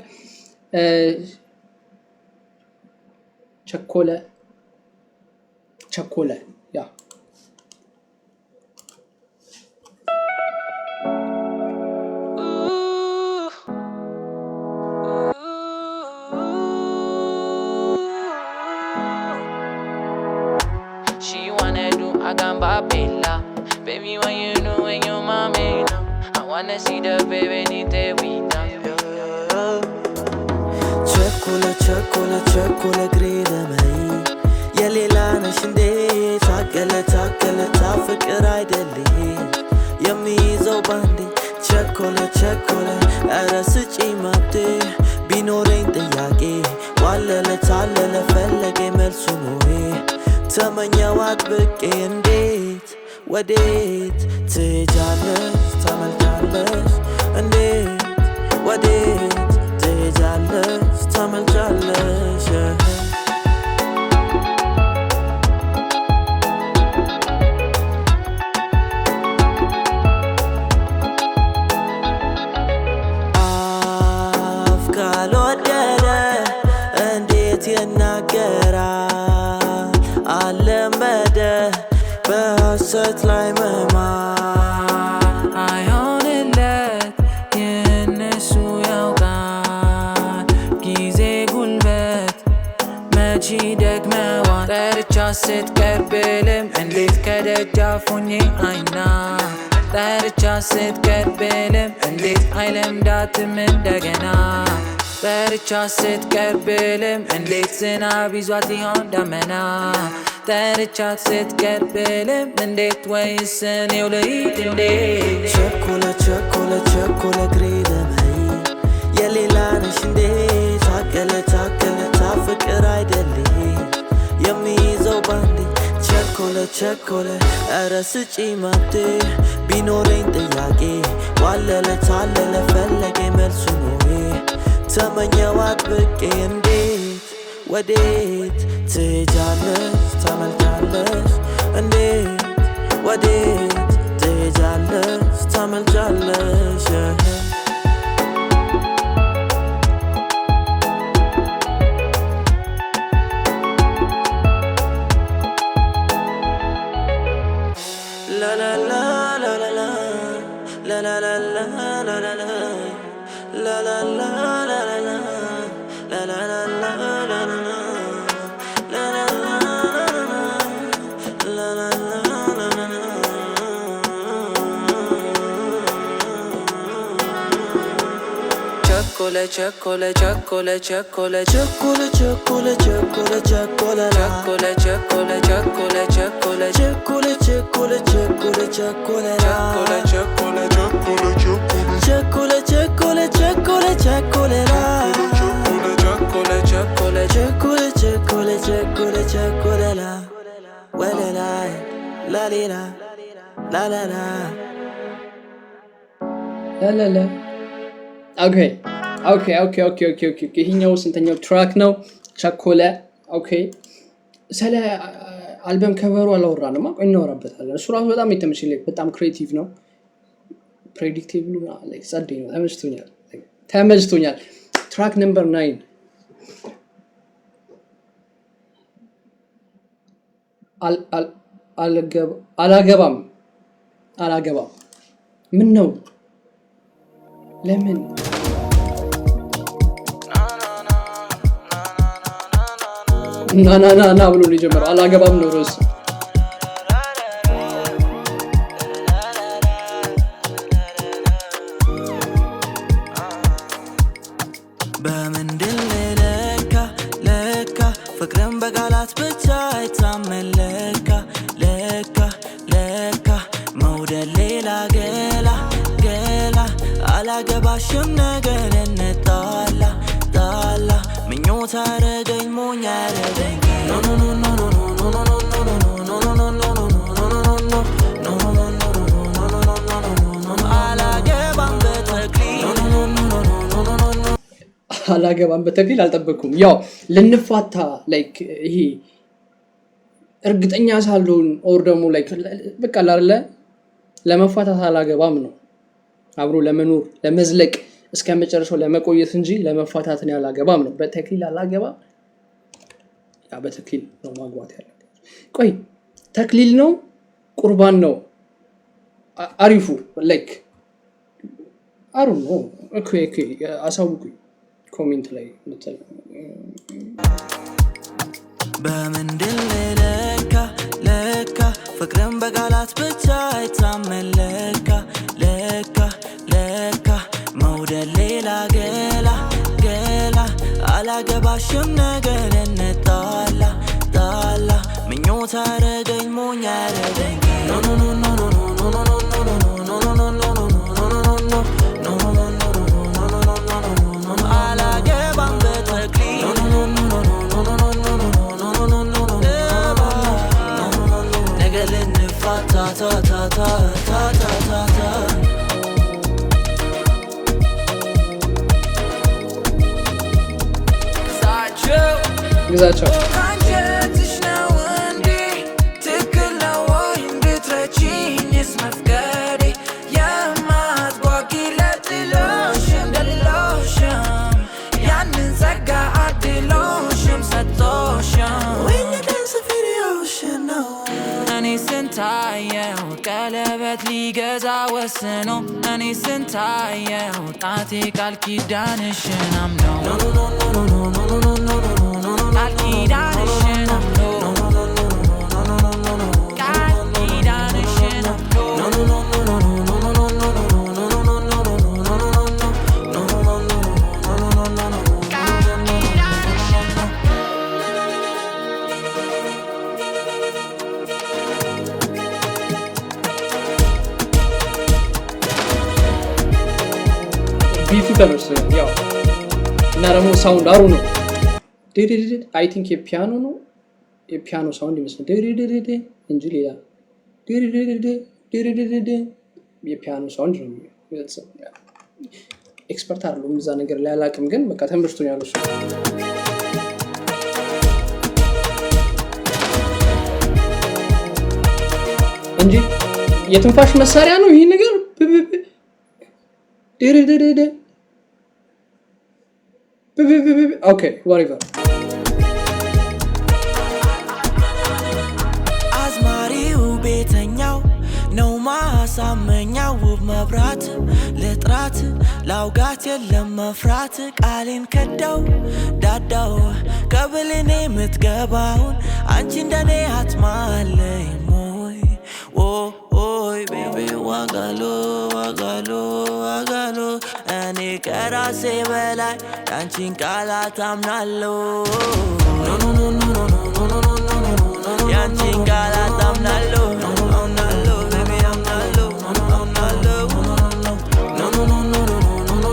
ቸኮለ ያ Agamba bella, baby when you know when your mommy know. I wanna see the baby need the weed. ቸኮለ ግሬደ መይ የሌላ ነሽ እንዴ ታገለ ታፍቅር አይደል የሚይዘው ባንዴ ቸኮለ ኧረ ስጪ መብቴ ቢኖረኝ ጥያቄ ዋለለ ፈለገ መልሱ ነው ተመኛው አጥብቄ እንዴት ወዴት ትሄጃለሽ ታመልጫለሽ እንዴት ወዴት ትሄጃለሽ ታመልጫለሽ አፍ ካልወደደ እንዴት ይናገራል አለመደ በሐሰት ላይ መማር አይሆንለት የነሱ ያውቃል ጊዜ ጉልበት መቼ ደግመዋል ጠርቻ ስትቀርብልም እንዴት ከደጃፉኝ አይና ጠርቻ ስትቀርብልም እንዴት አይለምዳትም እንደገና ጠርቻ ስትቀርብልም እንዴት ዝናብ ይዟት ይሆን ደመና ጠርቻ ስትቀርብልም እንዴት ወይስ እኔው ልሂድ እንዴት ቸኮለ ግሬደ መይ የሌላ ነሽ እንዴ ታገለ ታፍቅር አይደል የሚይዘው ባንዴ ቸኮለ ኧረ ስጪ መብቴ ቢኖረኝ ጥያቄ ዋለለ ፈለገ መልሱ ነው ተመኛው አጥብቄ እንዴት ወዴት ትሄጃለሽ ታመልጫለሽ እንዴት ወዴት ትሄጃለሽ ታመልጫለሽ la la la la la la la la la la la la la La la la la la la la la la la la la la la Chocolate ኦኬ ይሄኛው ስንተኛው ትራክ ነው ቸኮለ ኦኬ ስለ አልበም ከቨሩ አላወራንም እናወራበታለን እሱ ራሱ በጣም የተመቸኝ በጣም ክሬቲቭ ነው ፕሬዲክቲቭ ነው ላይክ ጸደኝ ነው ተመችቶኛል ትራክ ነምበር 9 አላገባም ምን ነው ለምን ና ብሎ ነው የጀመረው አላገባም ነው ርዕስ በቃላት ብቻ አይታመን ለካ ለካ ለካ መውደድ ሌላ ገላ ገላ አላገባሽም ነገር እንጣላ ጣላ ምኞት አረገኝ ሞኝ አረገኝ ኖ ኖ ኖ ኖ ኖ ኖ ኖ አላገባም በተክሊል አልጠበኩም ያው ለንፋታ ላይክ ይሄ እርግጠኛ ሳልሆን ኦር ደግሞ ላይክ በቃ አይደለ ለመፋታት አላገባም ነው አብሮ ለመኖር ለመዝለቅ እስከመጨረሻው ለመቆየት እንጂ ለመፋታት ነው አላገባም ነው በተክሊል አላገባም ያ በተክሊል ነው ማግባት ያለው ቆይ ተክሊል ነው ቁርባን ነው አሪፉ ላይክ አሩ ነው ኦኬ አሳውቁኝ ኮሜንት ላይ እንትን በመንደል ለካ ለካ ፍቅርን በቃላት ብቻ አይታመን ለካ ለካ ለካ መውደድ ሌላ ገላ ገላ አላገባሽም ነገር እንጣላ ጣላ ምኞት አረገኝ ሞኝ አረገኝ ኖ ኖ ኖ ኖ ኖ ኖ ግዛቸው ስንታየው ቀለበት ሊገዛ ወስኖ እኔ ስንታየው ጣቴ ቃል ኪዳንሽን አምኖ ቃል ኪዳንሽን አምኖ ቃል ኪዳንሽን ቢቱ ተመርሰን ያው እና ደግሞ ሳውንድ አሩ ነው ዲዲዲ አይ ቲንክ የፒያኖ ነው የፒያኖ ሳውንድ ይመስላል ዲዲዲ እንጂ ሌላ ዲዲዲ የፒያኖ ሳውንድ ነው ኤክስፐርት አይደለም እዛ ነገር ላይ አላቅም ግን በቃ ተመርቶኛል እሱ እንጂ የትንፋሽ መሳሪያ ነው ይሄ ነገር okay whatever አዝማሪው ቤተኛው ነው ማሳመኛው ውብ መብራት ለጥራት ላውጋት የለም መፍራት ቃሌን ከዳው ዳዳው ከብልኔ ምትገባውን አንቺ እንደኔ አትማለኝ ሞይ ኦይ ቤቢ ዋጋሎ ዋጋሎ ዋጋሎ እኔ ከራሴ በላይ ያንቺን ቃላት አምናለሁ ኖ ኖ ኖ ኖ ኖ ኖ ኖ ያንቺን ቃላት አምናለሁ አምናለሁ ቤቢ አምናለሁ አምናለሁ ኖ ኖ ኖ ኖ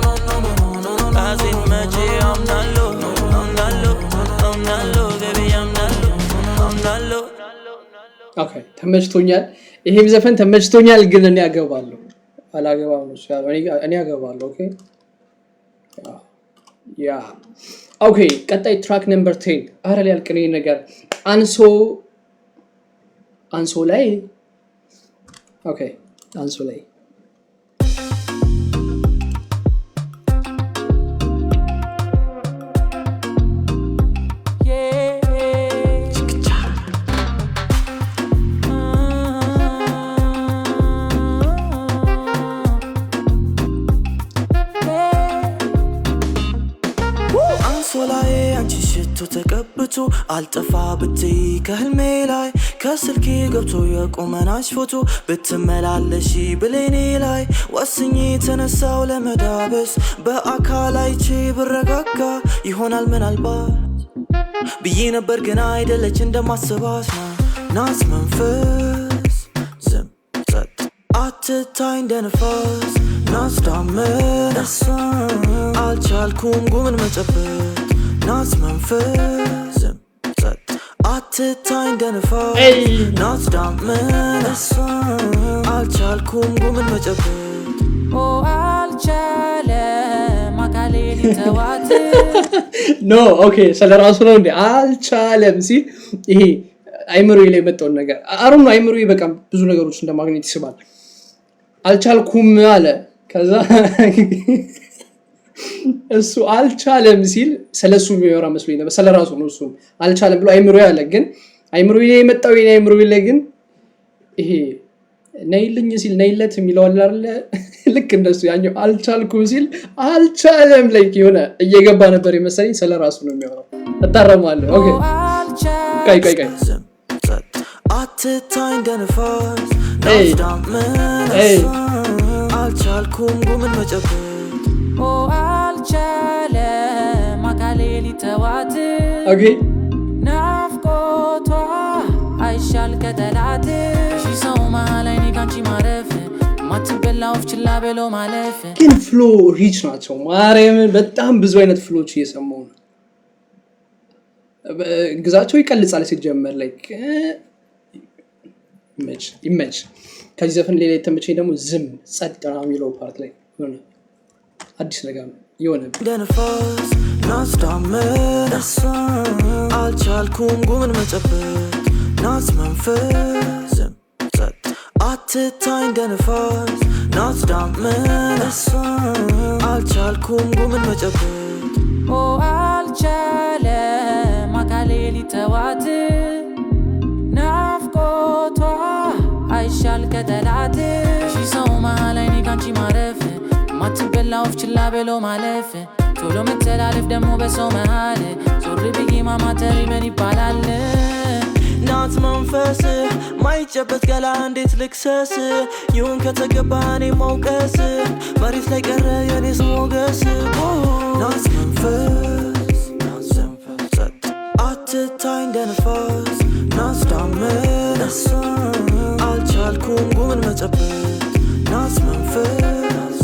ኖ ቃሴን መቼ አምናለሁ አምናለሁ አምናለሁ ቤቢ አምናለሁ አምናለሁ ኦኬ ተመችቶኛል ይሄም ዘፈን ተመችቶኛል ግን እኔ አገባለሁ አላገባም ነው ያለው እኔ አገባለሁ ኦኬ ያ ኦኬ ቀጣይ ትራክ ነምበር 10 አረል ያልቀኔ ነገር አንሶ ላይ ኦኬ አንሶ ላይ ተቀብቶ አልጠፋ ብትይ ከህልሜ ላይ ከስልኬ ገብቶ የቁመናሽ ፎቶ ብትመላለሺ ብሌኔ ላይ ወስኜ ተነሳው ለመዳበስ በአካል አይቼ ብረጋጋ ይሆናል ምናልባት ብዬ ነበር ግን አይደለች እንደማስባት ናት መንፈስ ዝም ጸጥ አትታይ እንደነፋስ ናት ዳመና አልቻልኩም ጉምን መጨበጥ ናት መንፈስ ዝም ጸጥ አትታይ እንደነፋስ ናት ዳመና አልቻልኩም ጉምን መጨበጥ አልቻለም አካሌ ሊተዋት ኖ ኦኬ ስለራሱ ነው እንዴ አልቻለም ሲል ይሄ አይምሮዬ ላይ መጣውን ነገር አሩን አይምሮዬ በቃ ብዙ ነገሮች እንደማግኘት ይስባል አልቻልኩም አለ ከዛ እሱ አልቻለም ሲል ስለሱ የሚወራ መስሎኝ ነበር ስለራሱ ነው እሱ አልቻለም ብሎ አይምሮዬ አለ ግን አይምሮዬ ላይ መጣው የኔ አይምሮዬ ላይ ግን ይሄ ነይልኝ ሲል ነይለት የሚለው አይደለ ልክ እንደሱ ያኛው አልቻልኩም ሲል አልቻለም ላይ የሆነ እየገባ ነበር የመሰለኝ ስለራሱ ነው የሚያወራው ተጣረማለሁ ኦኬ ካይ አትታይ እንደነፋስ አልቻልኩም ጉምን መጨበጥ አልቻለም አካሌ ሊተዋት ኦኬ ናፍቆቷ አይሻል ከተላት ሰው መሃል አይኔ ካንቺ ማረፍ ማትበላው ችላ ብሎ ማለፍ ግን ፍሎ ሪች ናቸው ማርያምን በጣም ብዙ አይነት ፍሎች እየሰማው ነው ግዛቸው ይቀልጻል ሲጀመር ላይክ ኢሜጅ ከዚህ ዘፈን ሌላ የተመቸኝ ደግሞ ዝም ጸጥ ነው የሚለው ፓርት ላይ ሆነ አዲስ ነገር ነው የሆነ ደነፋስ ናስዳመና አልቻልኩም ጉምን መጨበጥ ናት መንፈስ ጸጥ አትታይ እንደነፋስ ናስዳመና አልቻልኩም ጉምን መጨበጥ አልቻለም አካሌ ሊተዋት ናፍቆቷ አይሻል ከተላት ሰው መሃል አይኔ ካንቺ ማረፍ ማትበላው ችላ ብሎ ማለፍ ቶሎ መተላለፍ ደግሞ በሰው መሃል ዞር ብዬ ማማተር ምን ይባላል ናት መንፈስ ማይጨበት ገላ እንዴት ልክሰስ ይሁን ከተገባኔ መውቀስ መሬት ላይ ቀረ የኔስ ሞገስ ናት መንፈስ ጸጥ አትታይ እንደነፋስ ናት ዳመና አልቻልኩም ጉምን መጨበጥ ናት መንፈስ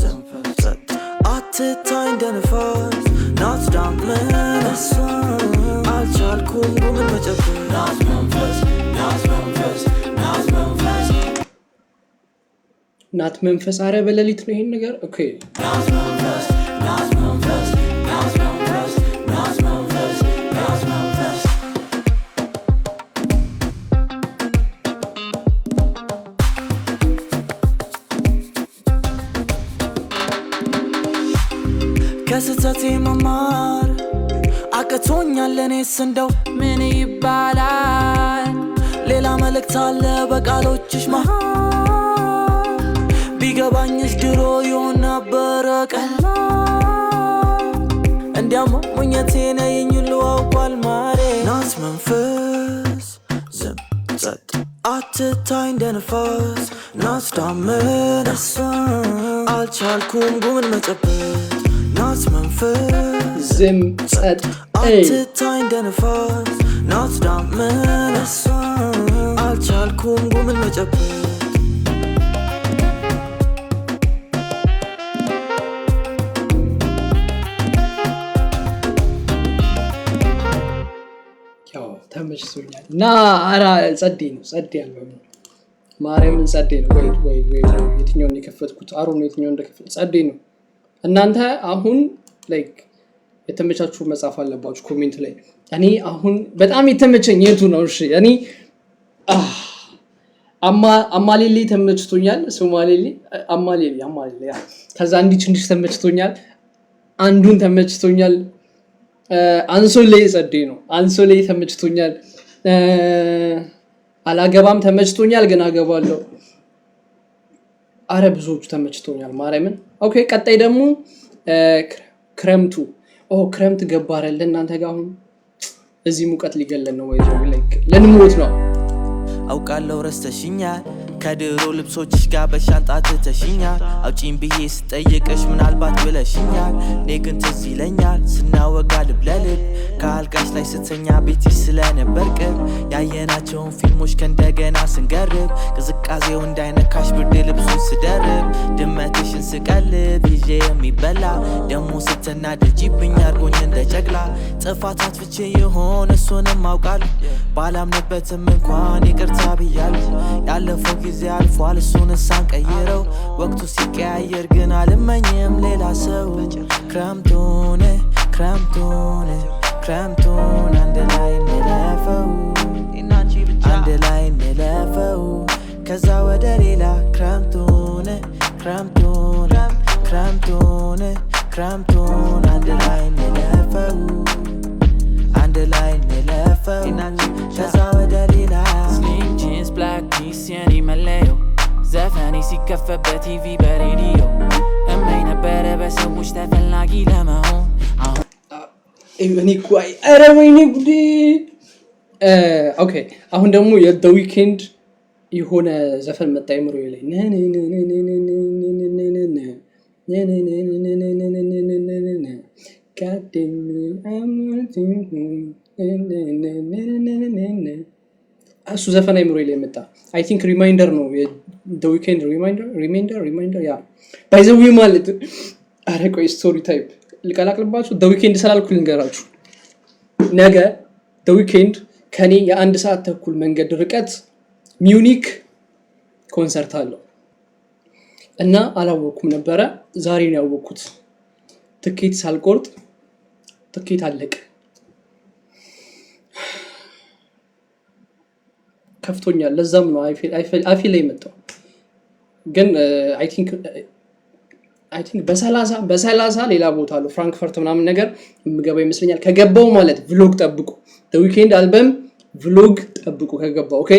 ጸጥ አትታይ እንደነፋስ ናት ዳመና አልቻልኩም ጉምን መጨበጥ ናት መንፈስ ናት መንፈስ አረ በሌሊት ነው ይሄን ነገር ኦኬ ናት መንፈስ ከስተቴ መማር አቅቶኛል ለኔስ እንደው ምን ይባላል ሌላ መልእክት አለ በቃሎችሽ መሃል ቢገባኝስ ድሮ ይሆን ነበረ ቀላል እንዲያም ሙኘቴ ነኝ ሁሉ አውቋል ማሬ ናት መንፈስ ዝም ጸጥ አትታይ እንደነፋስ ናት ዳመና አልቻልኩም ጉምን መጨበጥ ናት መንፈስ ዝም ጸጥ አትታይ እንደነፋስ ናት ዳመና አልቻልኩም ጉምን መጨበጥ ያው ተመችቶኛል እና አራ ጸዴ ነው ጸዴ አልበም ማርያምን ጸዴ ነው ወይ የትኛውን የከፈትኩት አሩን የትኛውን እንደከፈት ጸዴ ነው እናንተ አሁን ላይክ የተመቻችሁ መጻፍ አለባችሁ ኮሜንት ላይ እኔ አሁን በጣም የተመቸኝ የቱ ነው እሺ እኔ አማሌሊ ተመችቶኛል ሶማሌሊ አማሌሊ ያ ከዛ እንዲህ ተመችቶኛል አንዱን ተመችቶኛል አንሶሌ ጸዴ ነው አንሶሌ ተመችቶኛል አላገባም ተመችቶኛል ግን አገባለሁ አረ ብዙዎቹ ተመችቶኛል ማርያምን ኦኬ ቀጣይ ደግሞ ክረምቱ ክረምት ገባረለ እናንተ ጋር አሁን እዚህ ሙቀት ሊገለን ነው ወይ ላይክ ለንሞት ነው አውቃለሁ ረስተሽኛል ከድሮ ልብሶችሽ ጋር በሻንጣ ትተሽኛል አውጪኝ ብዬ ስጠይቅሽ ምናልባት ብለሽኛል እኔ ግን ትዝ ይለኛል ስናወጋ ልብ ለልብ ከአልጋሽ ላይ ስተኛ ቤትሽ ስለነበር ቅርብ ያየናቸውን ፊልሞች ከእንደገና ስንገርብ ቅዝቃዜው እንዳይነካሽ ብርድ ልብሱን ስደርብ ድመትሽን ስቀልብ ይዤ የሚበላ ደሞ ስትናደጂብኝ አርጎኝ እንደ ጨቅላ ጥፋት አጥፍቼ ይሆን እሱንም አውቃለሁ ባላምንበትም እንኳን ይቅርታ ብያለሁ ያለፈው ጊዜ አልፏል እሱን ሳንቀይረው ወቅቱ ሲቀያየር ግን አልመኝም ሌላ ሰው ክረምቱን አንድ ላይ እንለፈው አንድ ላይ እንለፈው ከዛ ወደ ሌላ ክረምቱን አንድ ላይ እንለፈው አንድ ላይ እንለፈው ከዛ ወደ ሌላ Slim jeans, black piece, የኔ መለዮ ዘፈኔ ሲከፈት በቲቪ በሬዲዮ እመኝ ነበረ በሰዎች ተፈላጊ ለመሆን እኔ ቆይ ኧረ ወይኔ ጉዴ ኦኬ አሁን ደግሞ የዘ ዊኬንድ የሆነ ዘፈን መጣ አይምሮዬ ላይ እሱ ዘፈን አይምሮዬ ላይ መጣ አይ ቲንክ ሪማይንደር ነው የዘ ዊኬንድ ሪማይንደር ያ ባይ ዘ ዌይ ማለት ኧረ ቆይ ስቶሪ ታይፕ ልቀላቅልባችሁ ዘ ዊኬንድ ስላልኩ ልንገራችሁ ነገ ዘ ዊኬንድ ከኔ የ1 ሰዓት ተኩል መንገድ ርቀት ሚዩኒክ ኮንሰርት አለው እና አላወኩም ነበረ ዛሬ ነው ያወኩት ትኬት ሳልቆርጥ ትኬት አለቀ ከፍቶኛል ለዛም ነው አይ ፊል ላይ መጣው ግን አይ ቲንክ በ30 ሌላ ቦታ አለው ፍራንክፈርት ምናምን ነገር የምገባ ይመስለኛል ከገባው ማለት vlog ጠብቁ the weekend album vlog ጠብቁ ከገባው ኦኬ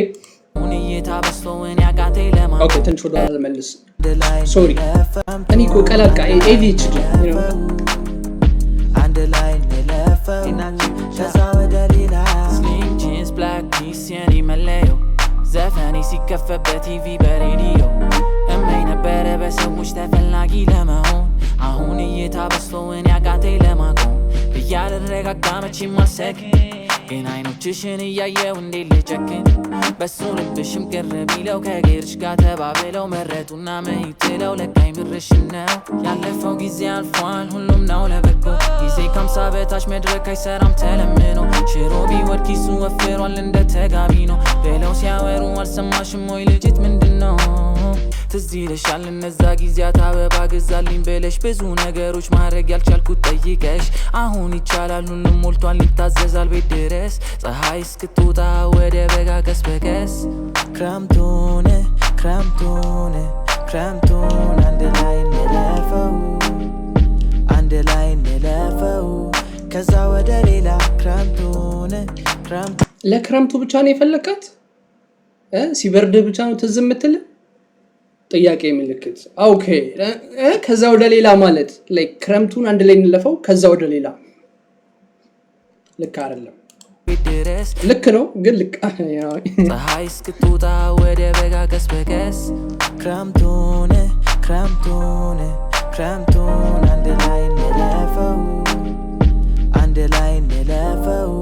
ኦኬ ትንሽ ወደ ኋላ መልስ ሶሪ እኔ እኮ ቀላልቃ ADHD አንድ ላይ እንለፈው ከዛ ወደ ሌላ Slim jeans, black piece, የኔ መለዮ ዘፈኔ ሲከፈት በቲቪ በሬዲዮ እመኝ ነበረ በሰዎች ተፈላጊ ለመሆን አሁን እይታ በዝቶን ያቃተኝ ለማቆም ብያልረጋጋ መቼም አልሰክን ግን አይኖችሽን እያየው እንዴት ልጨክን በሱ ልብሽም ቅር ቢለው ከጌርሽ ጋር ተባብለው መረጡና መይትለው ለካኝ ብርሽን ነው ያለፈው ጊዜ አልፏል ሁሉም ነው ለበጎ ጊዜ ከምሳ በታች መድረክ አይሰራም ተለምኖ ሽሮ ቢወድ ኪሱ ወፍሯል እንደ ተጋቢ ነው ብለው ሲያወሩ አልሰማሽም ወይ ልጅት ምንድነው ትዝ ይልሻል እነዛ ጊዜያት አበባ ገዛልኝ ብለሽ ብዙ ነገሮች ማድረግ ያልቻልኩት ጠይቀሽ አሁን ይቻላል ሁሉም ሞልቷል ይታዘዛል ቤት ድረስ ፀሐይ እስክትወጣ ወደ በጋ ቀስ በቀስ ክረምቱን አንድ ላይ እንለፈው አንድ ላይ እንለፈው ከዛ ወደ ሌላ ክረምቱን ለክረምቱ ብቻ ነው የፈለካት ሲበርድ ብቻ ነው ትዝ የምትል ጥያቄ ምልክት ኦኬ ከዛ ወደ ሌላ ማለት ላይክ ክረምቱን አንድ ላይ እንለፈው ከዛ ወደ ሌላ ልክ አይደለም ልክ ነው ግን ልክ ፀሐይ እስክትወጣ ወደ በጋ ቀስ በቀስ ክረምቱን አንድ ላይ እንለፈው አንድ ላይ እንለፈው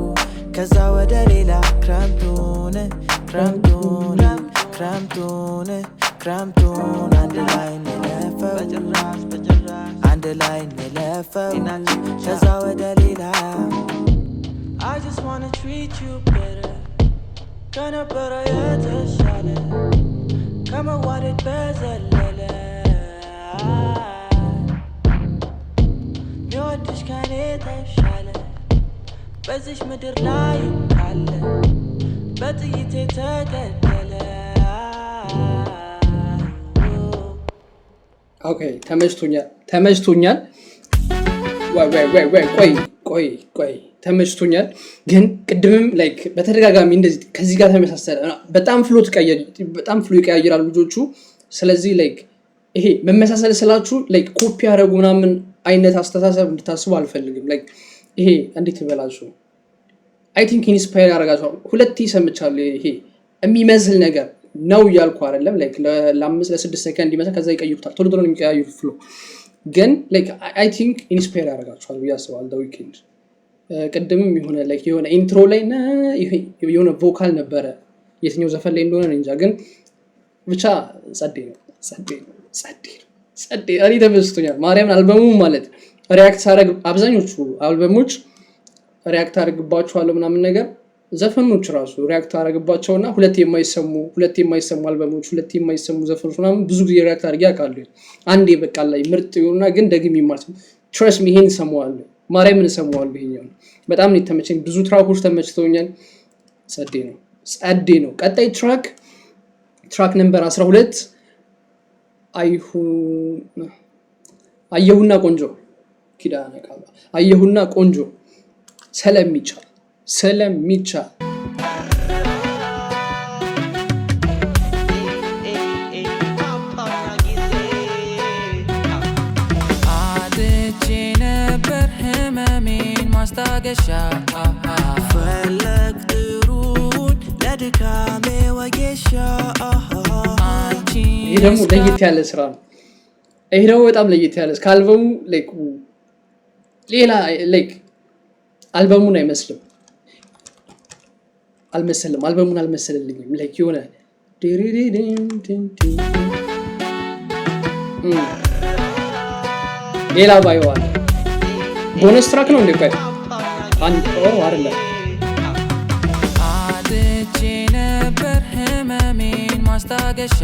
ከዛ ወደ ሌላ ክረምቱን አንድ ላይ እንለፈው አንድ ላይ እንለፈው ከዛ ወደ ሌላ I just wanna treat you better ከነበረ የተሻለ ከመዋደድ በዘለለ ሚወድሽ ከኔ ተሻለ በዚሽ ምድር ላይ ካለ በጥይት የተገደለ ኦኬ ተመችቶኛል ቆይ ተመችቶኛል ግን ቅድምም ላይክ በተደጋጋሚ እንደዚህ ከዚህ ጋር ተመሳሰለ በጣም ፍሎ ይቀያይራሉ ልጆቹ ስለዚህ ላይክ ይሄ መመሳሰል ስላችሁ ላይክ ኮፒ ያደረጉ ምናምን አይነት አስተሳሰብ እንድታስቡ አልፈልግም ላይክ ይሄ እንዴት ይበላችሁ አይ ቲንክ ኢንስፓየር ያደርጋችሁ ሁለቴ ሰምቻለሁ ይሄ የሚመስል ነገር ነው ያልኩ አይደለም ላይክ ለ5 ለ6 ሰከንድ ይመጣ ከዛ ይቀይሩታል ቶሎ ቶሎ የሚቀያየሩ ፍሎ ግን ላይክ አይ ቲንክ ኢንስፓየር ያደርጋቸዋል ያስባል the weekend ቀደምም የሆነ ላይክ የሆነ ኢንትሮ ላይ የሆነ ቮካል ነበረ የትኛው ዘፈን ላይ እንደሆነ እንጃ ግን ብቻ ጸዴ ነው እኔ ተመስጦኛል ማርያም አልበሙ ማለት ሪአክት አረግ አብዛኞቹ አልበሞች ሪአክት አረግባቸዋለሁ ምናምን ነገር ዘፈኖች ራሱ ሪአክት አረግባቸውና ሁለት የማይሰሙ አልበሞች ሁለት የማይሰሙ ዘፈኖች ምናምን ብዙ ጊዜ ሪአክት አርጊ ያውቃሉ አንዴ በቃ ላይ ምርጥ ይሆንና ግን ደግሜ ማለት trust me ይሄን ሰማዋለሁ ማርያምን ሰማዋለሁ ይሄኛው በጣም ነው ተመቸኝ ብዙ ትራኮች ተመችተውኛል ጸዴ ነው ቀጣይ ትራክ ነምበር 12 አየሁና ቆንጆ ኪዳነ ቃል አየሁና ቆንጆ ስለሚቻል ማስታገሻ ፈለግ ጥሩን ለድካሜ ወጌሻ ይሄ ደግሞ ለየት ያለ ስራ ነው ይሄ ደግሞ በጣም ለየት ያለ ካልበሙ ላይክ ሌላ ላይክ አልበሙን አይመስልም አልበሙን አልመሰለልኝም ላይክ የሆነ ሌላ ባይዋል ቦነስ ትራክ ነው እንዴ ቆይ አንድ አይደለም አጥቼ ነበር ህመሜን ማስታገሻ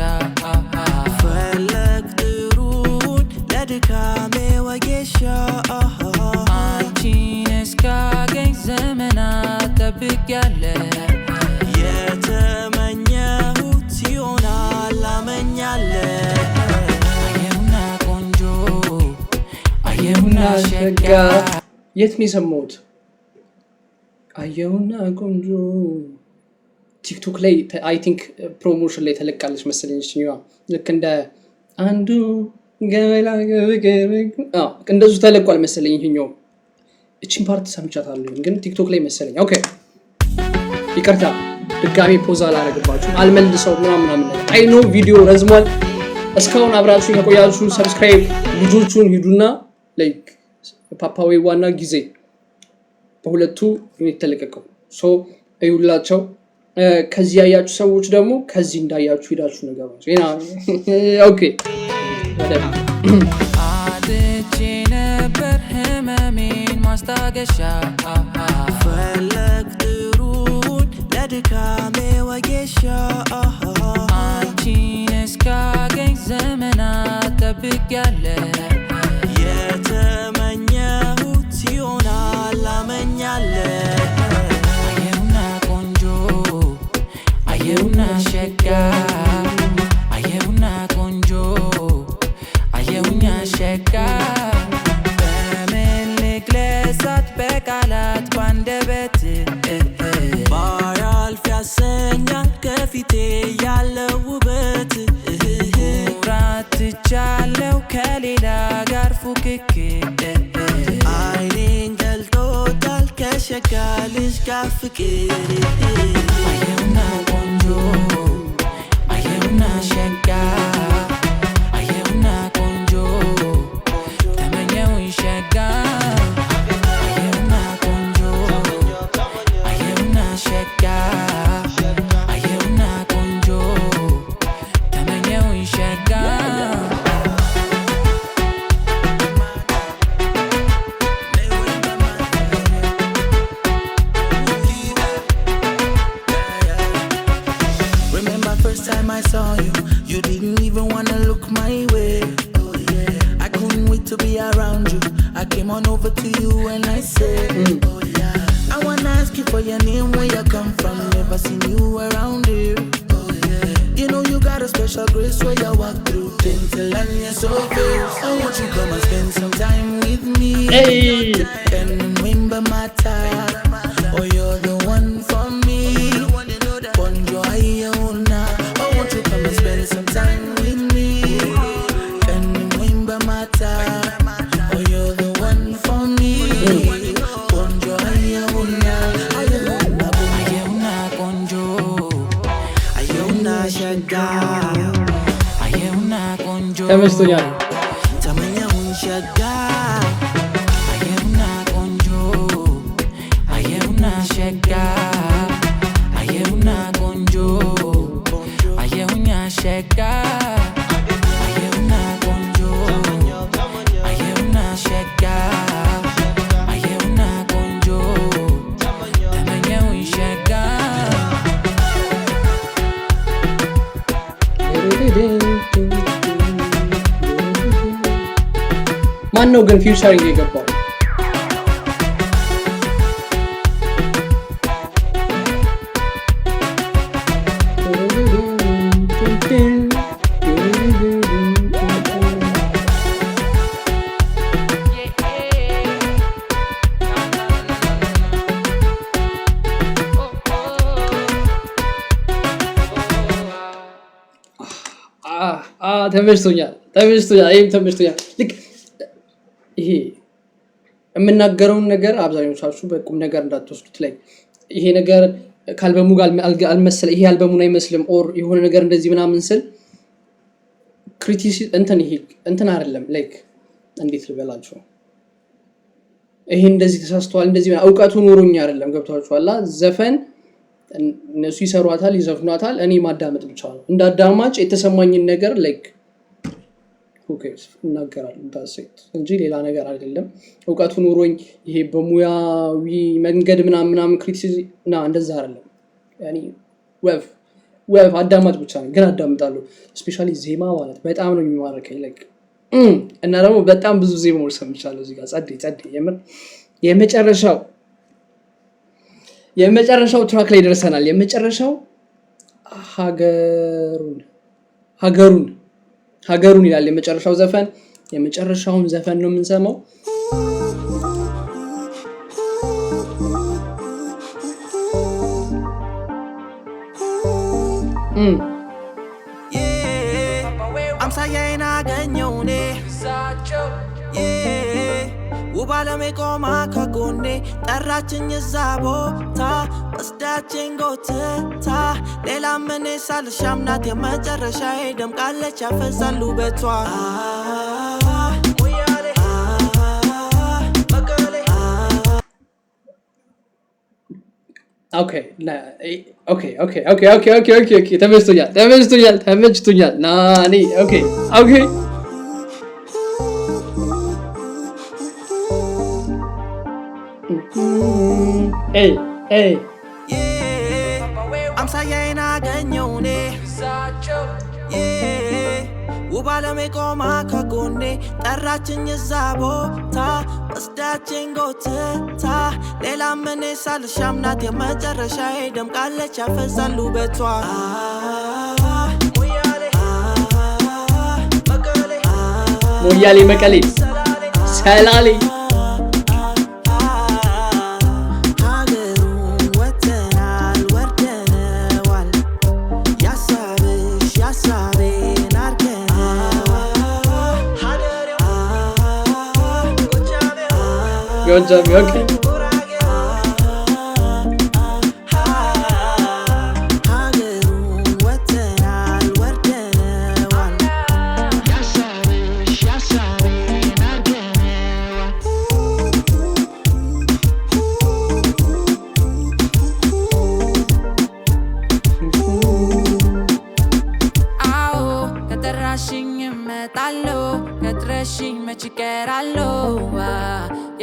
ፈለግ ጥሩን ለድካሜ ወጌሻ አንቺን እስካገኝ ዘመናት ጠብቄያለሁ የተመኘሁት ይሆናል አመኛለሁ አየሁና ሸጋ የት ነው የሰማሁት አየሁና ቆንጆ ቲክቶክ ላይ አይ ቲንክ ፕሮሞሽን ላይ ተለቃለች መሰለኝ እሺኛው ልክ እንደ አንዱ ገበላ እንደሱ ተለቋል መሰለኝ ይሄኛው እቺን ፓርት ሰምቻታለሁ ግን ቲክቶክ ላይ መሰለኝ ኦኬ ይቅርታ ድጋሚ ፖዝ አላረግባችሁ አልመልሰው ምናምን አይ ኖ ቪዲዮ ረዝሟል እስካሁን አብራችሁ የቆያችሁ ሰብስክራይብ ልጆቹን ሂዱና ላይክ ፓፓዌ ዋና ጊዜ በሁለቱ የተለቀቀው ሶ አይውላቸው ከዚህ ያያችሁ ሰዎች ደግሞ ከዚህ እንዳያችሁ ሄዳችሁ ነገር ነው ኦኬ አጥቼ ነበር ህመሜን ማስታገሻ ፈለግ ጥሩን ለድካሜ ወጌሻ አንቺን እስካገኝ ዘመናት ጠብቄያለሁ የተመኘሁት ይሆናል አመኛለሁ አየሁና ሸጋ አየሁና ቆንጆ አየሁኛ ሸጋ በምን ልግለጻት በቃላት ባንደበት ባያልፍ ያሰኛል ከፊቴ ያለው ውበት ኩራት ትቻለው ከሌላ ጋር ፉክክር አይኔን ገልጦታል ከሸጋ ልጅ ጋር ፍቅር አየሁና ቆንጆ አየሁና ሸጋ አየሁና ቆንጆ ተመኘሁኝ ሸጋ አየሁና ቆንጆ አየሁና ሸጋ አየሁና ቆንጆ ተመኘሁኝ ሸጋ Time I saw you, you didn't even wanna look my way. Oh yeah, I couldn't wait to be around you. I came on over to you and I said, oh yeah, I wanna ask you for your name, where you come from. Never seen you around here. Oh yeah, you know you got a special grace where you walk through gentle and you're so fierce. I want you come and spend some time with me. Hey, and remember my time. Oh, you're the one for me. Bonjour, spend some time with me and remember my time. Oh, you're the one for me. Bonjour, ayahuna, ayahuna, ayahuna konjo ayahuna, ሸጋ አየውና ቆንጆ ተመችቶኛል ተመኘሁኝ ሸጋ አየውና ቆንጆ አየውና ሸጋ አየውና ቆንጆ አየውኛ ሸጋ አየውና ቆንጆ አየውና ሸጋ አየውና ቆንጆ ተመኘሁኝ ሸጋ ማን ነው ግን ፊውቸሪንግ የገባው ተመችቶኛል ይሄም ተመችቶኛል ልክ ይሄ የምናገረውን ነገር አብዛኞቻችሁ በቁም ነገር እንዳትወስዱት ላይ ይሄ ነገር ካልበሙ ጋር አልመሰለ ይሄ አልበሙን አይመስልም ኦር የሆነ ነገር እንደዚህ ምናምን ስል ክሪቲሲ እንትን አይደለም ላይክ እንዴት ልበላችሁ ይሄ እንደዚህ ተሳስተዋል እንደዚህ አውቀቱ ኖሮኝ አይደለም ገብታችኋል ዘፈን እነሱ ይሰሯታል ይዘፍኗታል እኔ ማዳመጥ ብቻ ነው እንዳዳማጭ የተሰማኝን ነገር ላይክ እናገራለሁ ታሰይት እንጂ ሌላ ነገር አይደለም እውቀቱ ኖሮኝ ይሄ በሙያዊ መንገድ ምናምን ክሪቲሲዝ እንደዛ አይደለም ያኒ ወፍ አዳማጭ ብቻ ነው ግን አዳምጣለሁ ስፔሻሊ ዜማ ማለት በጣም ነው የሚማርከኝ ላይክ እና ደግሞ በጣም ብዙ ዜማዎች ሰምቻለሁ እዚህ ጋር ጸዴ የመጨረሻው ትራክ ላይ ደርሰናል የመጨረሻው ሀገሩን ይላል የመጨረሻው ዘፈን የመጨረሻውን ዘፈን ነው የምንሰማው አምሳያዬን አገኘውኔ ውባለሜ ቆማ ከጎኔ ጠራችኝ እዛ ቦታ ወስዳችኝ ጎትታ ሌላ ምን ሳልሻምናት የመጨረሻዬ ደምቃለች ያፈዛሉ በቷ ኦኬ ተመችቶኛል ናኒ ኦኬ Hey. አምሳያዬን አገኘውኔ ውባለሜ ቆማ ከጎኔ ጠራችኝ እዛ ቦታ ወስዳችኝ ጎትታ ሌላ ምን ሳልሻምናት የመጨረሻዬ ደምቃለች ያፈዛሉ በቷ ሞያሌ መቀሌ ሰላሌ Good job, okay.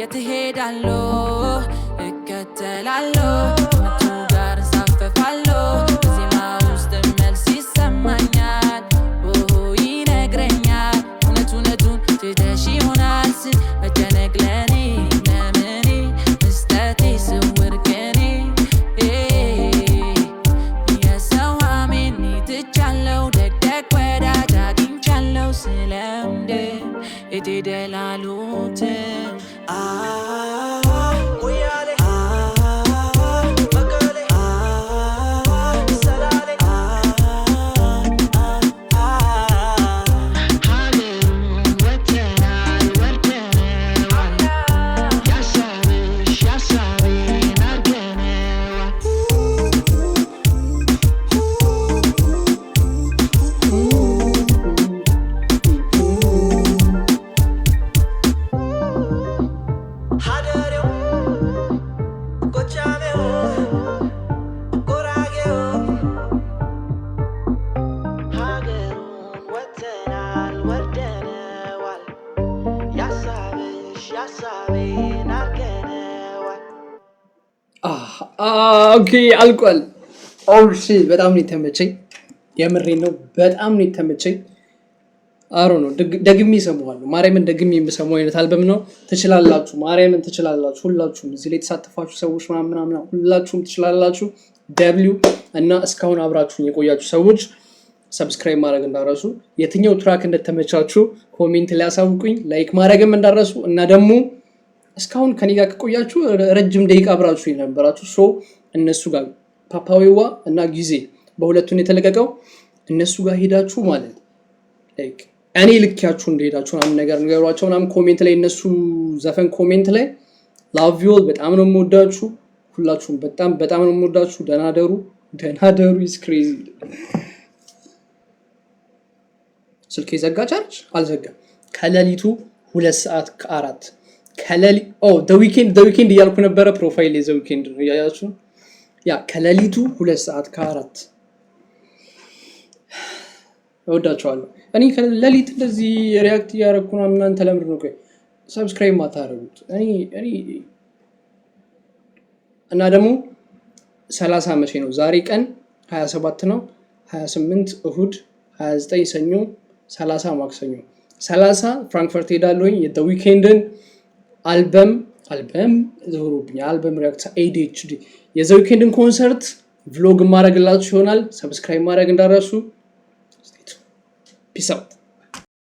የትሄዳለሁ እከተላለሁ ምቱ ጋር ሳፈፋለሁ ዜማ ውስጥ መልስ ይሰማኛል ይነግረኛል እውነቱን ትተሽ ይሆናል ስል መጨነቅ ለኔ ለምኔ መስጠቴ ስውር ከኔ የሰው አሜን ትቻለው ደቅደቅ ወዳጅ አግኝቻለሁ ስለምድ የትሄደላሉት ኦኬ አልቋል። በጣም ነው የተመቸኝ። የምሬን ነው በጣም ነው የተመቸኝ። አሮ ነው ደግሜ እሰማዋለሁ። ማርያምን ደግሜ የምሰማው አይነት አልበም ነው። ትችላላችሁ፣ ማርያምን ትችላላችሁ። ሁላችሁም እዚህ ላይ የተሳተፋችሁ ሰዎች ምናምን ሁላችሁም ትችላላችሁ። ደብሊው እና እስካሁን አብራችሁኝ የቆያችሁ ሰዎች ሰብስክራይብ ማድረግ እንዳረሱ፣ የትኛው ትራክ እንደተመቻችሁ ኮሜንት ላይ አሳውቁኝ። ላይክ ማድረግም እንዳረሱ እና ደግሞ እስካሁን ከኔ ጋር ከቆያችሁ ረጅም ደቂቃ አብራችሁ የነበራችሁ ሶ እነሱ ጋር ፓፓዌዋ እና ጊዜ በሁለቱን የተለቀቀው እነሱ ጋር ሄዳችሁ ማለት ላይክ እኔ ልክያችሁ እንደሄዳችሁ ምናምን ነገር ንገሯቸው ምናምን ኮሜንት ላይ እነሱ ዘፈን ኮሜንት ላይ ላቭ ዩ ኦል በጣም ነው የምወዳችሁ ሁላችሁም በጣም ነው የምወዳችሁ። ደህና ደሩ is crazy። ስልኬ ዘጋ ቻርጅ አልዘጋም። ከሌሊቱ 2:04 the weekend እያልኩ ነበረ። ፕሮፋይል the weekend ነው ያያችሁ። ያ ከሌሊቱ 2:04 እወዳችኋለሁ። እኔ ከሌሊት እንደዚህ ሪአክት ያደረኩ ነው እናንተ ለምንድን ነው ሰብስክራይብ ማታረጉት? እኔ እና ደግሞ 30 መቼ ነው? ዛሬ ቀን 27 ነው። 28 እሁድ፣ 29 ሰኞ፣ 30 ማክሰኞ 30 ፍራንክፈርት ሄዳለሁኝ። the weekendን አልበም ዞሮብኝ አልበም ሪአክት ADHD the weekendን ኮንሰርት ቭሎግ ማድረግላችሁ ይሆናል። ሰብስክራይብ ማድረግ እንዳረሱ። Peace out.